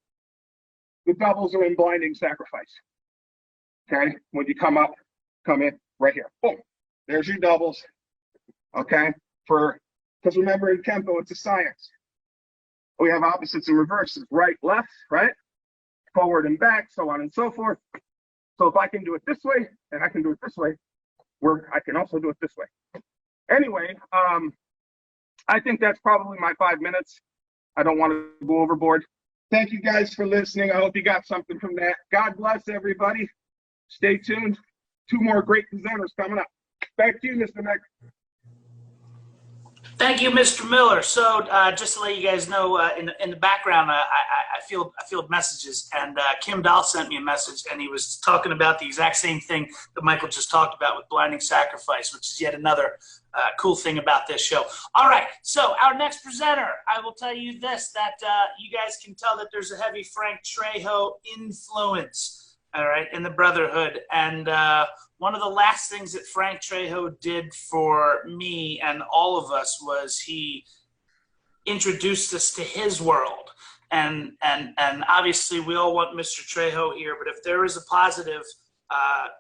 the doubles are in blinding sacrifice. Okay? When you come up, come in right here, boom. There's your doubles. Okay? Because remember, in Kenpo, it's a science. We have opposites and reverses, right, left, right? Forward and back, so on and so forth. So if I can do it this way, and I can do it this way, I can also do it this way. Anyway, I think that's probably my 5 minutes. I don't want to go overboard. Thank you guys for listening. I hope you got something from that. God bless everybody. Stay tuned. 2 more great presenters coming up. Back to you, Mr. Meck. Thank you, Mr. Miller. So just to let you guys know, in the background, I feel messages, and Kim Dahl sent me a message, and he was talking about the exact same thing that Michael just talked about with blinding sacrifice, which is yet another cool thing about this show. All right, so our next presenter, I will tell you this, that you guys can tell that there's a heavy Frank Trejo influence, all right, in the Brotherhood, and one of the last things that Frank Trejo did for me and all of us was he introduced us to his world. And obviously we all want Mr. Trejo here, but if there is a positive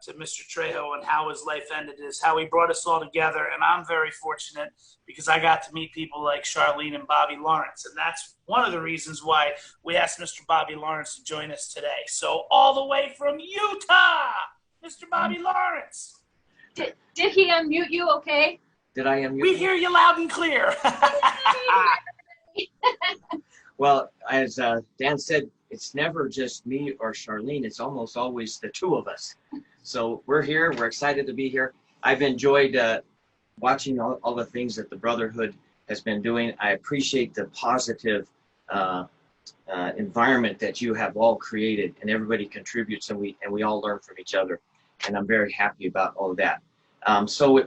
to Mr. Trejo and how his life ended is how he brought us all together. And I'm very fortunate because I got to meet people like Charlene and Bobby Lawrence. And that's one of the reasons why we asked Mr. Bobby Lawrence to join us today. So all the way from Utah, Mr. Bobby Lawrence. Did he unmute you okay? Did I unmute We hear you loud and clear. Well, as Dan said, it's never just me or Charlene. It's almost always the 2 of us. So we're here. We're excited to be here. I've enjoyed watching all the things that the Brotherhood has been doing. I appreciate the positive environment that you have all created, and everybody contributes, and we all learn from each other. And I'm very happy about all of that. So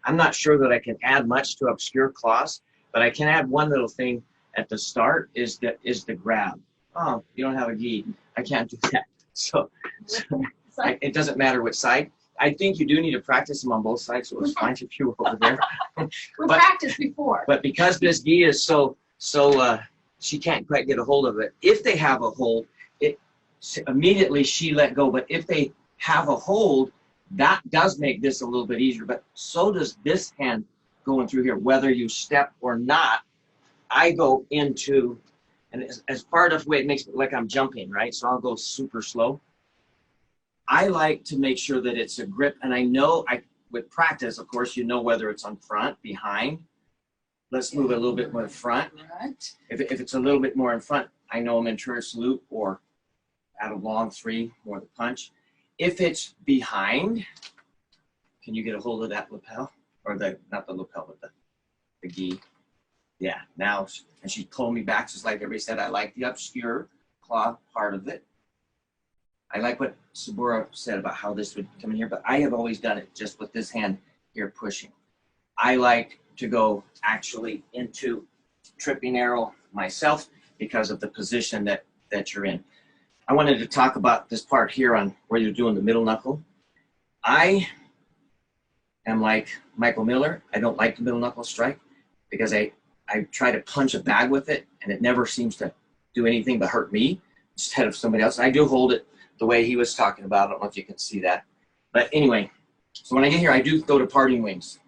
I'm not sure that I can add much to obscure claws, but I can add one little thing at the start is the grab. Oh, you don't have a gi. I can't do that. So it doesn't matter which side. I think you do need to practice them on both sides, so it's fine if you were over there. We practiced before. But because this gi is so she can't quite get a hold of it. If they have a hold, it immediately she let go. But if they have a hold, that does make this a little bit easier. But so does this hand going through here, whether you step or not. I go into, and as part of the way it makes it like I'm jumping, right? So I'll go super slow. I like to make sure that it's a grip, and I know with practice, of course, you know whether it's on front, behind. Let's move it a little bit more in front. If it's a little bit more in front, I know I'm in turn salute or at a long 3, more the punch. If it's behind, can you get a hold of that lapel? Or not the lapel, but the gi. Yeah, now, and she pulled me back, just like everybody said. I like the obscure claw part of it. I like what Sabura said about how this would come in here, but I have always done it just with this hand here pushing. I like to go actually into tripping arrow myself because of the position that you're in. I wanted to talk about this part here on where you're doing the middle knuckle. I am like Michael Miller. I don't like the middle knuckle strike because I try to punch a bag with it and it never seems to do anything but hurt me instead of somebody else. I do hold it the way he was talking about. I don't know if you can see that. But anyway, so when I get here, I do go to parting wings.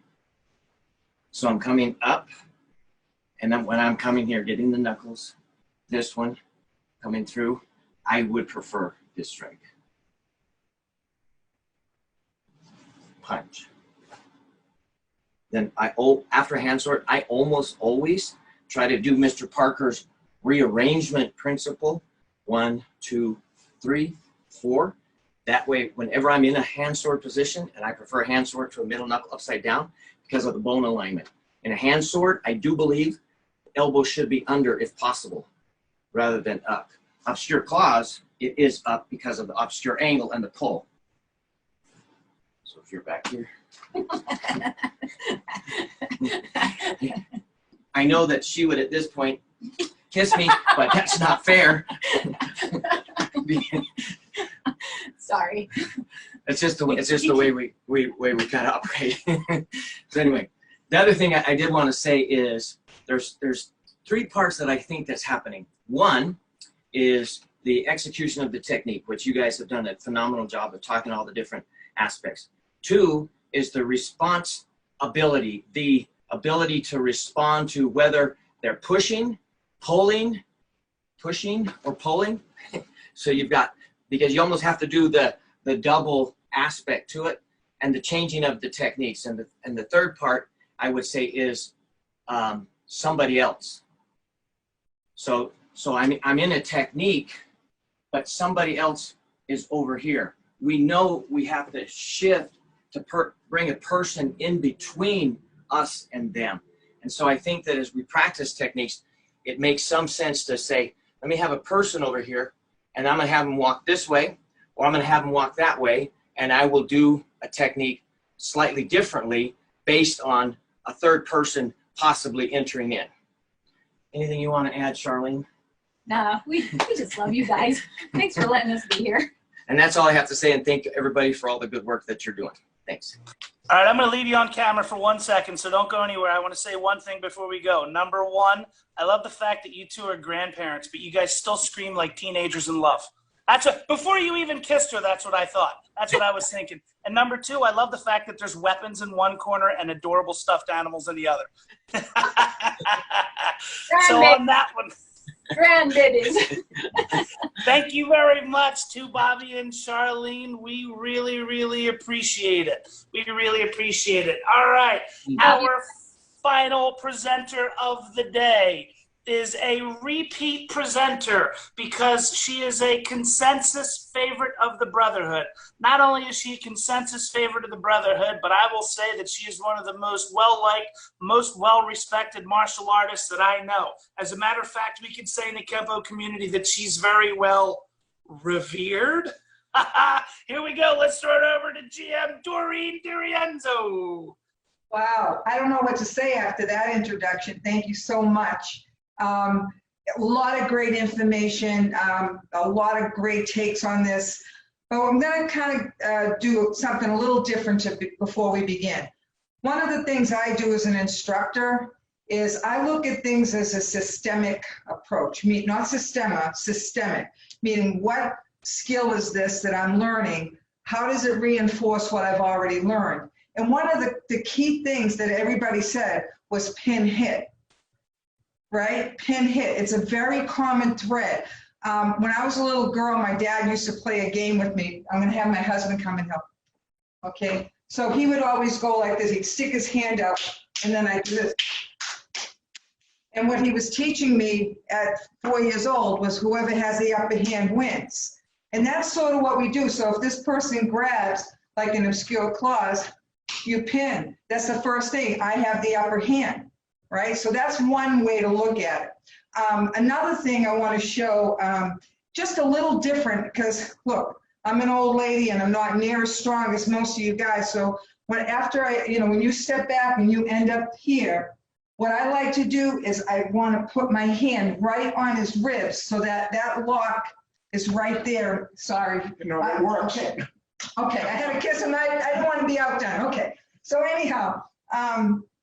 So I'm coming up, and then when I'm coming here, getting the knuckles, this one coming through, I would prefer this strike. Punch. Then after hand sword, I almost always try to do Mr. Parker's rearrangement principle. 1, 2, 3, 4. That way, whenever I'm in a hand sword position, and I prefer hand sword to a middle knuckle upside down because of the bone alignment. In a hand sword, I do believe the elbow should be under if possible, rather than up. Obscure claws, it is up because of the obscure angle and the pull. So if you're back here. I know that she would at this point kiss me, but that's not fair. Sorry. It's just the way we kind of operate. So anyway, the other thing I did want to say is there's 3 parts that I think that's happening. One is the execution of the technique, which you guys have done a phenomenal job of talking all the different aspects. 2 is the response ability, the ability to respond to whether they're pushing, pulling, or pulling. So you've got, because you almost have to do the double aspect to it, and the changing of the techniques. And the third part, I would say, is somebody else. So I'm in a technique, but somebody else is over here. We know we have to shift to bring a person in between us and them. And so I think that as we practice techniques, it makes some sense to say, let me have a person over here, and I'm going to have them walk this way, or I'm going to have them walk that way, and I will do a technique slightly differently based on a third person possibly entering in. Anything you want to add, Charlene? Nah, we just love you guys. Thanks for letting us be here. And that's all I have to say, and thank everybody for all the good work that you're doing. Thanks. All right, I'm going to leave you on camera for 1 second, so don't go anywhere. I want to say one thing before we go. Number 1, I love the fact that you 2 are grandparents, but you guys still scream like teenagers in love. That's what, before you even kissed her, that's what I thought. That's what I was thinking. And number 2, I love the fact that there's weapons in one corner and adorable stuffed animals in the other. So on that one. Grandbabies. Thank you very much to Bobby and Charlene. We really, really appreciate it. We really appreciate it. All right. Our final presenter of the day is a repeat presenter because she is a consensus favorite of the Brotherhood. Not only is she a consensus favorite of the Brotherhood, but I will say that she is one of the most well-liked, most well-respected martial artists that I know. As a matter of fact, we could say in the Kenpo community that she's very well revered. Here we go. Let's throw it over to GM Doreen Durienzo. Wow. I don't know what to say after that introduction. Thank you so much. A lot of great information, a lot of great takes on this. But I'm going to kind of do something a little different before we begin. One of the things I do as an instructor is I look at things as a systemic approach, not systemic, meaning what skill is this that I'm learning? How does it reinforce what I've already learned? And one of the key things that everybody said was pin hit, right? Pin hit, it's a very common thread. When I was a little girl, my dad used to play a game with me. I'm gonna have my husband come and help, okay? So he would always go like this, he'd stick his hand out, and then I'd do this. And what he was teaching me at 4 years old was whoever has the upper hand wins. And that's sort of what we do. So if this person grabs like an obscure clause, you pin. That's the first thing, I have the upper hand, right? So that's one way to look at it. Another thing I want to show, just a little different, because look, I'm an old lady and I'm not near as strong as most of you guys. So when you step back and you end up here, what I like to do is I want to put my hand right on his ribs so that that lock is right there. Sorry. No, it works. Okay. Okay, I had to kiss him. I didn't want to be outdone. Okay. So anyhow,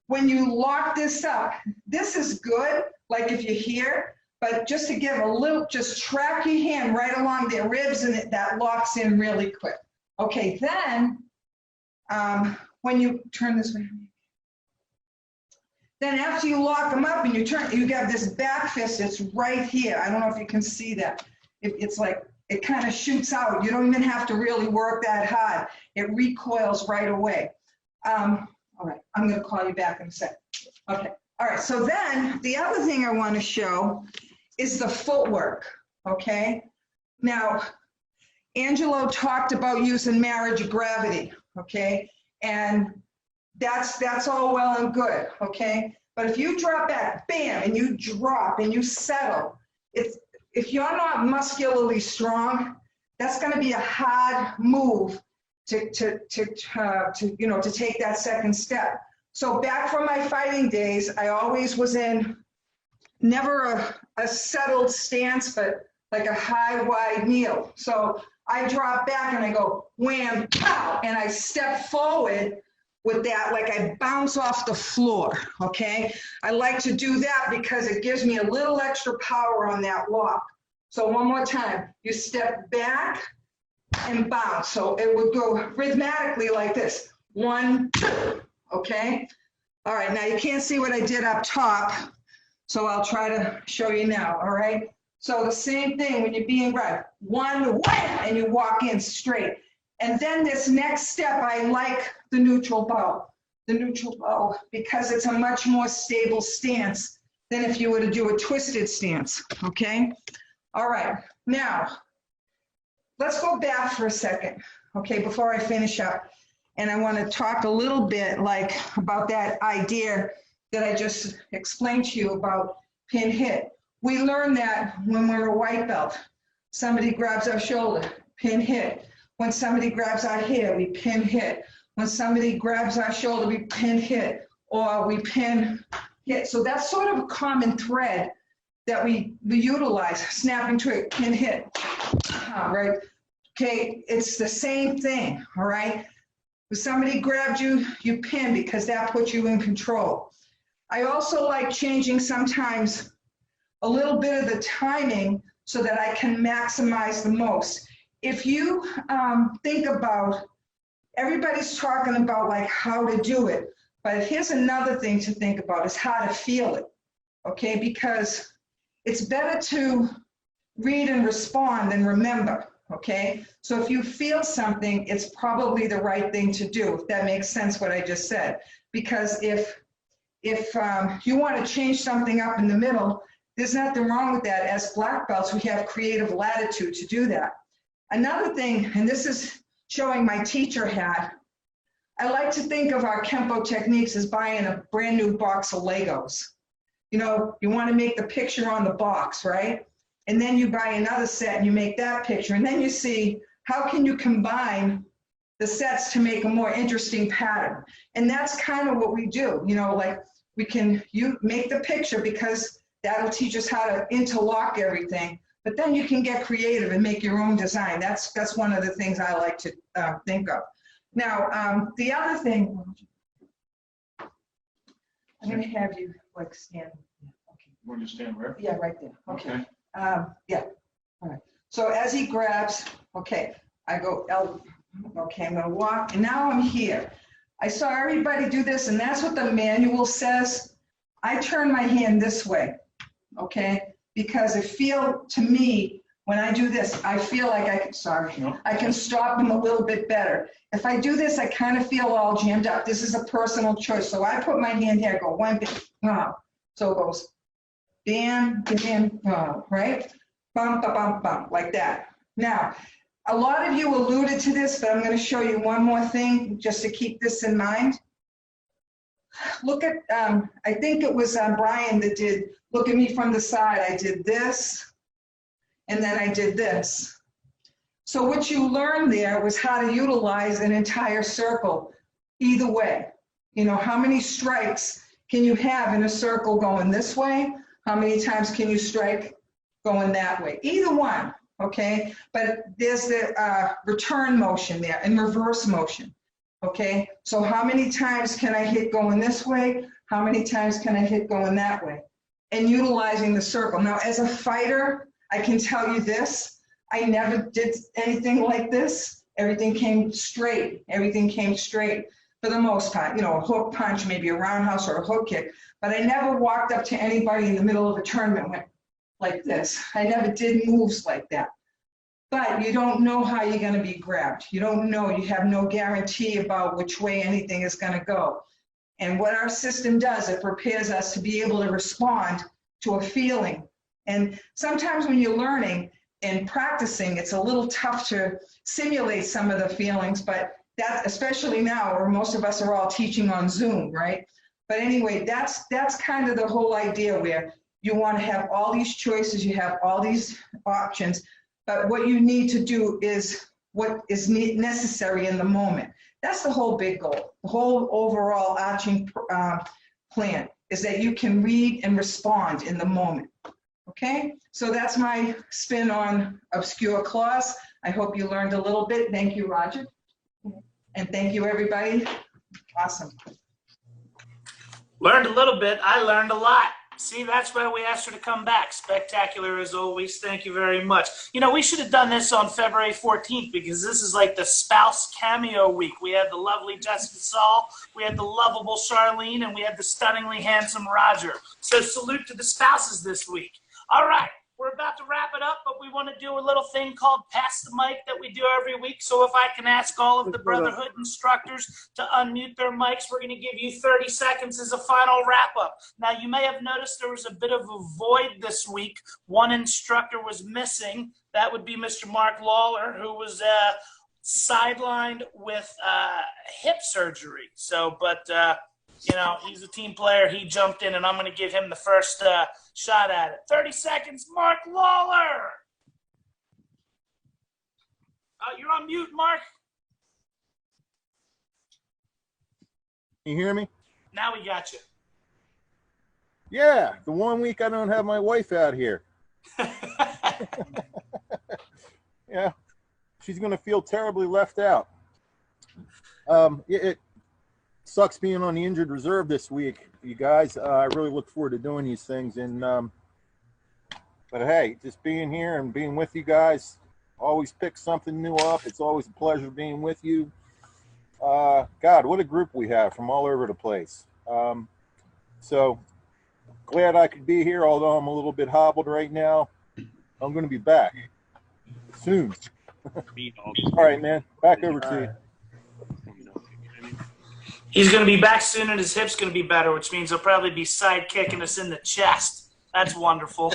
when you lock this up, this is good, like if you're here, but just to give a little, just track your hand right along their ribs and that locks in really quick. Okay, then when you turn this way, then after you lock them up and you turn, you got this back fist, it's right here. I don't know if you can see that. It's like, it kind of shoots out. You don't even have to really work that hard. It recoils right away. All right, I'm gonna call you back in a sec. Okay, all right, so then the other thing I wanna show is the footwork, okay? Now, Angelo talked about using marriage of gravity, okay? And that's all well and good, okay? But if you drop back, bam, and you drop and you settle, if you're not muscularly strong, that's going to be a hard move to take that second step. So back from my fighting days, I always was in never a settled stance, but like a high, wide kneel. So I drop back and I go wham, pow, and I step forward with that, like I bounce off the floor, okay? I like to do that because it gives me a little extra power on that lock. So one more time, you step back and bounce. So it would go rhythmically like this, 1, 2, okay? All right, now you can't see what I did up top, so I'll try to show you now, all right? So the same thing when you're being grabbed, 1, wham, and you walk in straight. And then this next step, I like the neutral bow. The neutral bow, because it's a much more stable stance than if you were to do a twisted stance, okay? All right, now, let's go back for a second, okay, before I finish up. And I want to talk a little bit like about that idea that I just explained to you about pin hit. We learn that when we're a white belt. Somebody grabs our shoulder, pin hit. When somebody grabs our hair, we pin hit. When somebody grabs our shoulder, we pin hit, or we pin hit. So that's sort of a common thread that we utilize, snapping twig, pin hit, right? Okay, it's the same thing, all right? If somebody grabbed you, you pin because that puts you in control. I also like changing sometimes a little bit of the timing so that I can maximize the most. If you think about, everybody's talking about like how to do it, but here's another thing to think about is how to feel it, okay? Because it's better to read and respond than remember, okay? So if you feel something, it's probably the right thing to do, if that makes sense what I just said. Because if you want to change something up in the middle, there's nothing wrong with that. As black belts, we have creative latitude to do that. Another thing, and this is showing my teacher hat, I like to think of our Kenpo techniques as buying a brand new box of Legos. You know, you want to make the picture on the box, right? And then you buy another set and you make that picture. And then you see, how can you combine the sets to make a more interesting pattern? And that's kind of what we do. You know, like you make the picture because that'll teach us how to interlock everything. But then you can get creative and make your own design. That's one of the things I like to think of. Now, the other thing, I'm going to have you like stand. Okay. You want to stand where? Yeah, right there. Okay. Okay. Yeah. All right. So as he grabs, okay, I go, okay, I'm going to walk, and now I'm here. I saw everybody do this, and that's what the manual says. I turn my hand this way, okay, because it feels to me, when I do this, I feel like I can stop them a little bit better. If I do this, I kind of feel all jammed up. This is a personal choice. So I put my hand here, go one, bam, so it goes bam, bam, right? Bum, ba, bum, bum, like that. Now, a lot of you alluded to this, but I'm going to show you one more thing just to keep this in mind. Look at, I think it was Brian that did, look at me from the side. I did this, and then I did this. So what you learned there was how to utilize an entire circle either way. You know, how many strikes can you have in a circle going this way? How many times can you strike going that way? Either one, okay? But there's the return motion there and reverse motion, okay? So how many times can I hit going this way? How many times can I hit going that way? And utilizing the circle. Now, as a fighter, I can tell you this, I never did anything like this. Everything came straight. Everything came straight for the most part. You know, a hook punch, maybe a roundhouse or a hook kick. But I never walked up to anybody in the middle of a tournament went like this. I never did moves like that. But you don't know how you're going to be grabbed. You don't know. You have no guarantee about which way anything is going to go. And what our system does, it prepares us to be able to respond to a feeling. And sometimes when you're learning and practicing, it's a little tough to simulate some of the feelings, but that, especially now where most of us are all teaching on Zoom, right? But anyway, that's kind of the whole idea, where you want to have all these choices, you have all these options, but what you need to do is what is necessary in the moment. That's the whole big goal. The whole overall arching plan is that you can read and respond in the moment. Okay, so that's my spin on obscure claws. I hope you learned a little bit. Thank you, Roger. And thank you, everybody. Awesome. Learned a little bit. I learned a lot. See, that's why we asked her to come back. Spectacular as always. Thank you very much. You know, we should have done this on February 14th because this is like the spouse cameo week. We had the lovely Jessica Saul, we had the lovable Charlene, and we had the stunningly handsome Roger. So salute to the spouses this week. All right, we're about to wrap it up, but we want to do a little thing called Pass the Mic that we do every week. So if I can ask all of the Brotherhood instructors to unmute their mics, we're going to give you 30 seconds as a final wrap-up. Now, you may have noticed there was a bit of a void this week. One instructor was missing. That would be Mr. Mark Lawler, who was sidelined with hip surgery. So, but... you know, he's a team player. He jumped in, and I'm going to give him the first shot at it. 30 seconds, Mark Lawler. You're on mute, Mark. Can you hear me? Now we got you. Yeah, the 1 week I don't have my wife out here. Yeah, she's going to feel terribly left out. It sucks being on the injured reserve this week, you guys. I really look forward to doing these things, and but hey, just being here and being with you guys, always pick something new up. It's always a pleasure being with you. God, what a group we have from all over the place. So glad I could be here, although I'm a little bit hobbled right now. I'm going to be back soon. All right, man, back over to you. He's going to be back soon, and his hip's going to be better, which means he'll probably be side kicking us in the chest. That's wonderful.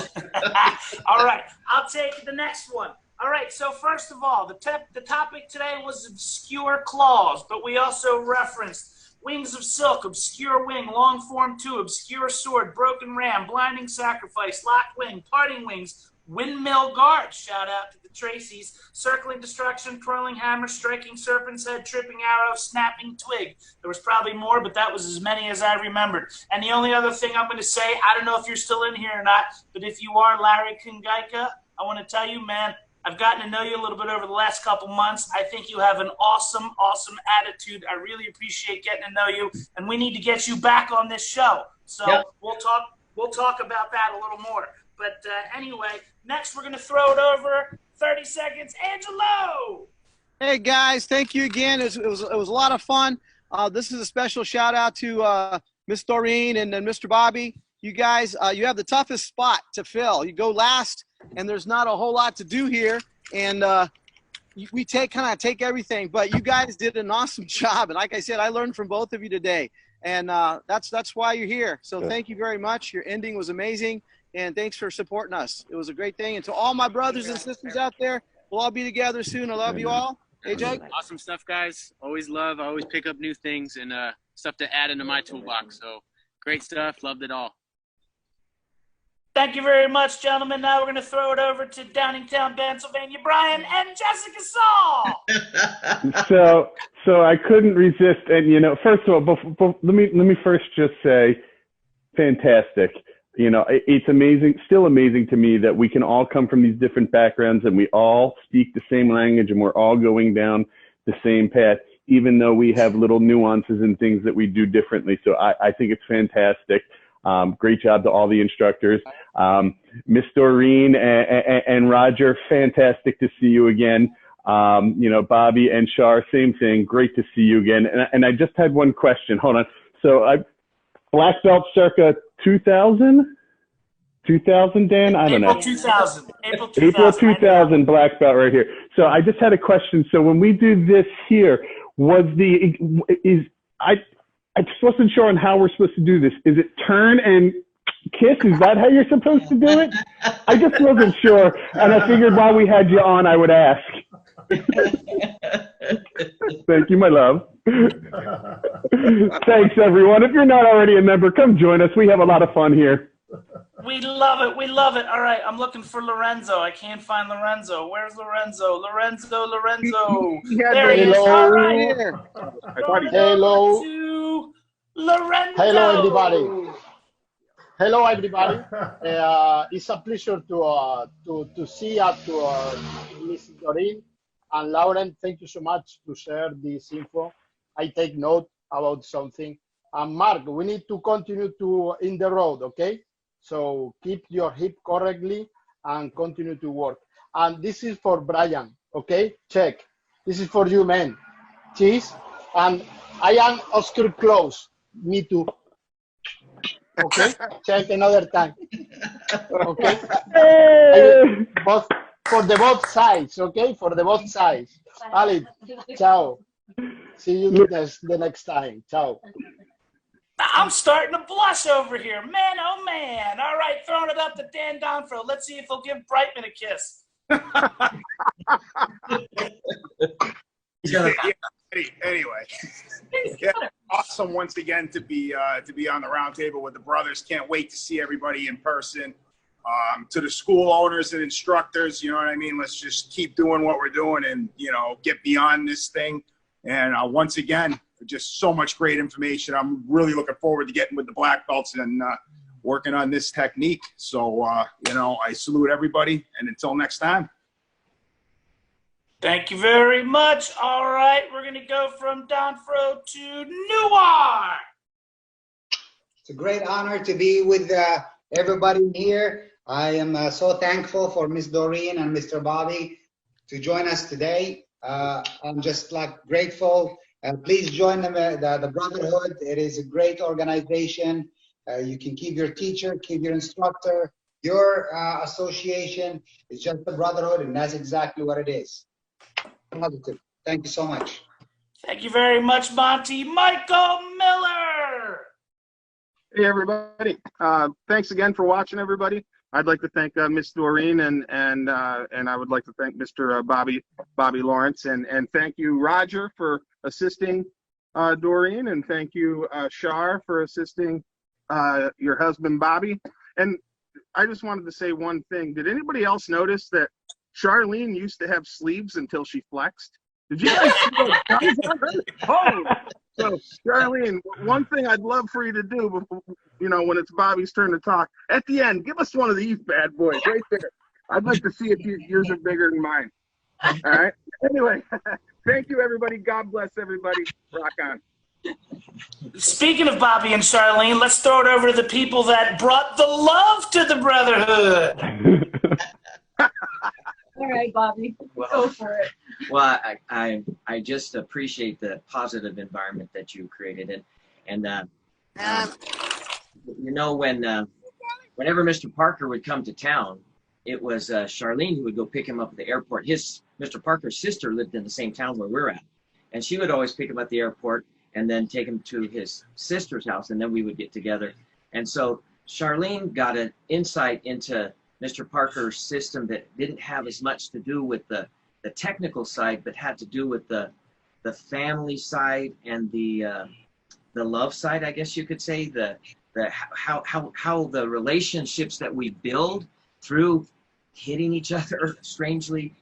All right, I'll take the next one. All right, so first of all, the topic today was obscure claws, but we also referenced Wings of Silk, Obscure Wing, Long Form 2, Obscure Sword, Broken Ram, Blinding Sacrifice, Lock Wing, Parting Wings, Windmill Guard, shout out to the Tracys, Circling Destruction, Curling Hammer, Striking Serpent's Head, Tripping Arrow, Snapping Twig. There was probably more, but that was as many as I remembered. And the only other thing I'm going to say, I don't know if you're still in here or not, but if you are, Larry Kungaika, I want to tell you, man, I've gotten to know you a little bit over the last couple months. I think you have an awesome, awesome attitude. I really appreciate getting to know you, and we need to get you back on this show. So we'll talk about that a little more. But anyway, next we're going to throw it over. 30 seconds, Angelo. Hey guys, thank you again. It was a lot of fun. This is a special shout out to Miss Doreen and Mr. Bobby. You guys, you have the toughest spot to fill. You go last, and there's not a whole lot to do here, and we take everything. But you guys did an awesome job, and like I said, I learned from both of you today, and that's why you're here. So thank you very much. Your ending was amazing, and thanks for supporting us. It was a great thing. And to all my brothers and sisters out there, we'll all be together soon. I love you all. Hey, Jake. Awesome stuff, guys. Always pick up new things and stuff to add into my toolbox. So great stuff. Loved it all. Thank you very much, gentlemen. Now we're going to throw it over to Downingtown, Pennsylvania, Brian and Jessica Saul. So I couldn't resist, and first of all, let me first just say, fantastic. It's amazing, still amazing to me that we can all come from these different backgrounds and we all speak the same language and we're all going down the same path, even though we have little nuances and things that we do differently. So I think it's fantastic. Great job to all the instructors. Miss Doreen and Roger, fantastic to see you again. Bobby and Shar, same thing. Great to see you again. And I just had one question. Hold on. So black belt circa 2000, Dan? I don't know. April 2000. April 2000 black belt right here. So I just had a question. So when we do this here, I just wasn't sure on how we're supposed to do this. Is it turn and kiss? Is that how you're supposed to do it? I just wasn't sure, and I figured while we had you on, I would ask. Thank you, my love. Thanks, everyone. If you're not already a member, come join us. We have a lot of fun here. We love it. We love it. All right, I'm looking for Lorenzo. I can't find Lorenzo. Where's Lorenzo? Lorenzo. There he is. All right. Hello. To Lorenzo. Hello, everybody. Hello, everybody. It's a pleasure to see Mrs. Doreen and Lauren. Thank you so much to share this info. I take note about something. And Mark, we need to continue in the road, okay? So keep your hip correctly and continue to work. And this is for Brian, okay? Check. This is for you, man. Cheese. And I am Oscar close. Me too. Okay? Check another time. Okay? Both for the both sides, okay? For the both sides. Ali, ciao. See you the next time. Ciao. I'm starting to blush over here. Man, oh man. All right, throwing it up to Dan Donfro. Let's see if he'll give Brightman a kiss. Anyway, yeah, awesome once again to be on the roundtable with the brothers. Can't wait to see everybody in person. To the school owners and instructors, you know what I mean? Let's just keep doing what we're doing and, get beyond this thing. And once again, just so much great information. I'm really looking forward to getting with the black belts and working on this technique. So, I salute everybody. And until next time. Thank you very much. All right, we're going to go from Donfro to Newark. It's a great honor to be with everybody here. I am so thankful for Miss Doreen and Mr. Bobby to join us today. I'm just grateful. Please join the Brotherhood. It is a great organization. You can keep your teacher, keep your instructor, your association. It's just the Brotherhood, and that's exactly what it is. Positive. Thank you so much. Thank you very much, Monty. Michael Miller. Hey, everybody. Thanks again for watching, everybody. I'd like to thank Miss Doreen and I would like to thank Mr. Bobby Lawrence and thank you, Roger, for assisting Doreen, and thank you, Shar, for assisting your husband, Bobby. And I just wanted to say one thing. Did anybody else notice that Charlene used to have sleeves until she flexed? Did you guys see those guys on her? Oh, so Charlene, one thing I'd love for you to do before, when it's Bobby's turn to talk, at the end, give us one of these bad boys right there. I'd like to see if yours are bigger than mine. All right. Anyway, thank you, everybody. God bless everybody. Rock on. Speaking of Bobby and Charlene, let's throw it over to the people that brought the love to the Brotherhood. All right, Bobby, go for it. Well, I just appreciate the positive environment that you created, and you know, whenever Mr. Parker would come to town, it was Charlene who would go pick him up at the airport. Mr. Parker's sister lived in the same town where we're at, and she would always pick him at the airport and then take him to his sister's house, and then we would get together. And so Charlene got an insight into Mr. Parker's system that didn't have as much to do with the technical side, but had to do with the family side and the love side, I guess you could say, how the relationships that we build through hitting each other strangely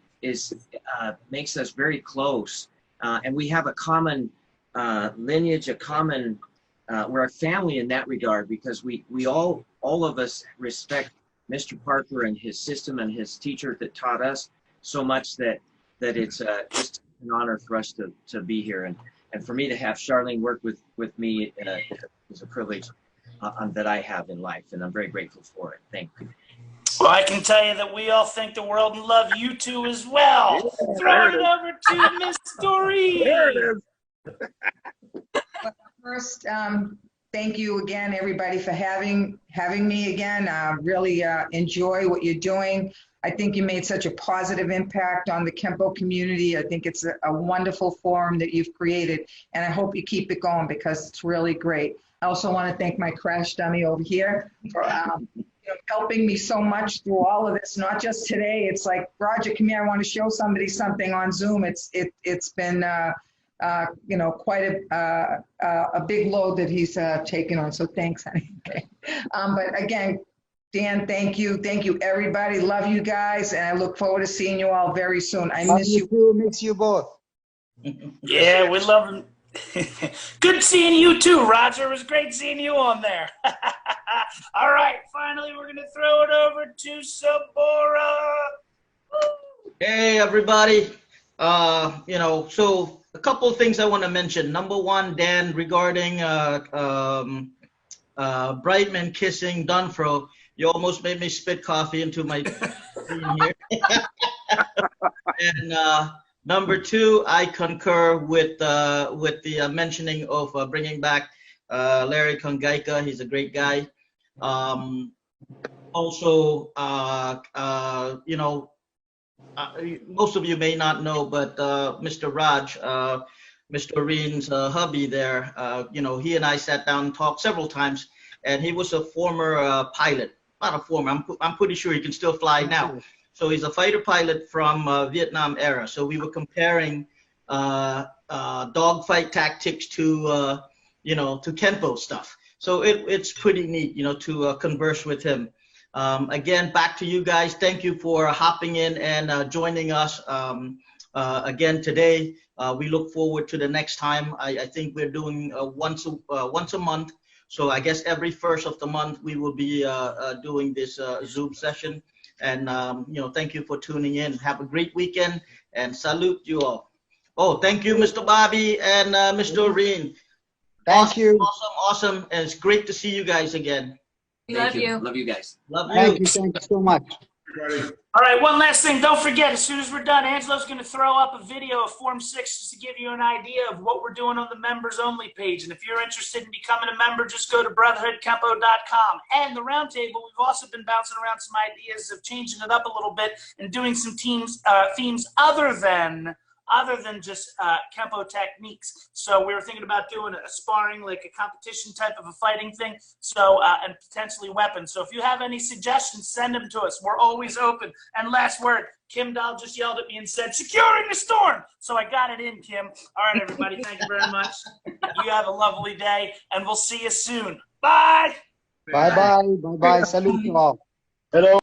makes us very close, and we have a common lineage, we're a family in that regard, because we all of us respect Mr. Parker and his system and his teacher that taught us so much that it's just an honor for us to be here, and for me to have Charlene work with me is a privilege that I have in life, and I'm very grateful for it. Thank you. Well, I can tell you that we all thank the world and love you two as well. Yeah, Throwing it over to Miss Doreen. There it is. First, thank you again, everybody, for having me again. Really enjoy what you're doing. I think you made such a positive impact on the Kenpo community. I think it's a wonderful forum that you've created, and I hope you keep it going because it's really great. I also want to thank my crash dummy over here for helping me so much through all of this, not just today. It's like, Roger, come here, I want to show somebody something on Zoom. It's been quite a big load that he's taken on. So thanks, honey. Okay. But again, Dan, thank you everybody. Love you guys, and I look forward to seeing you all very soon. I miss you. Too. Miss you both. Yeah, we love them. Good seeing you too, Roger. It was great seeing you on there. All right, finally we're gonna throw it over to Sabora. Hey everybody. So a couple of things I want to mention. Number one, Dan, regarding Brightman kissing Dunfro, you almost made me spit coffee into my screen here. And number two, I concur with the mentioning of bringing back Larry Kongaika. He's a great guy. Also, most of you may not know, but Mr. Raj, Mr. Doreen's hubby there, he and I sat down and talked several times, and he was a former pilot. Not a former, I'm pretty sure he can still fly now. So he's a fighter pilot from Vietnam era. So we were comparing dogfight tactics to Kenpo stuff. So it's pretty neat, to converse with him. Again, back to you guys. Thank you for hopping in and joining us again today. We look forward to the next time. I think we're doing once a month. So I guess every first of the month we will be doing this Zoom session. And thank you for tuning in. Have a great weekend and salute you all. Oh, thank you, Mr. Bobby and Mr. Doreen. Thank you. Awesome. And it's great to see you guys again. Love you. Love you guys. Love you. Thank you so much. All right, one last thing. Don't forget, as soon as we're done, Angelo's going to throw up a video of Form 6 just to give you an idea of what we're doing on the members-only page. And if you're interested in becoming a member, just go to brotherhoodkenpo.com. And the Roundtable, we've also been bouncing around some ideas of changing it up a little bit and doing some themes other than just Kenpo techniques. So we were thinking about doing a sparring, like a competition type of a fighting thing, so and potentially weapons. So if you have any suggestions, send them to us. We're always open. And last word, Kim Dahl just yelled at me and said, "Securing the storm." So I got it in, Kim. All right, everybody, thank you very much. You have a lovely day, and we'll see you soon. Bye. Bye-bye. Bye-bye. Salute you all. Hello.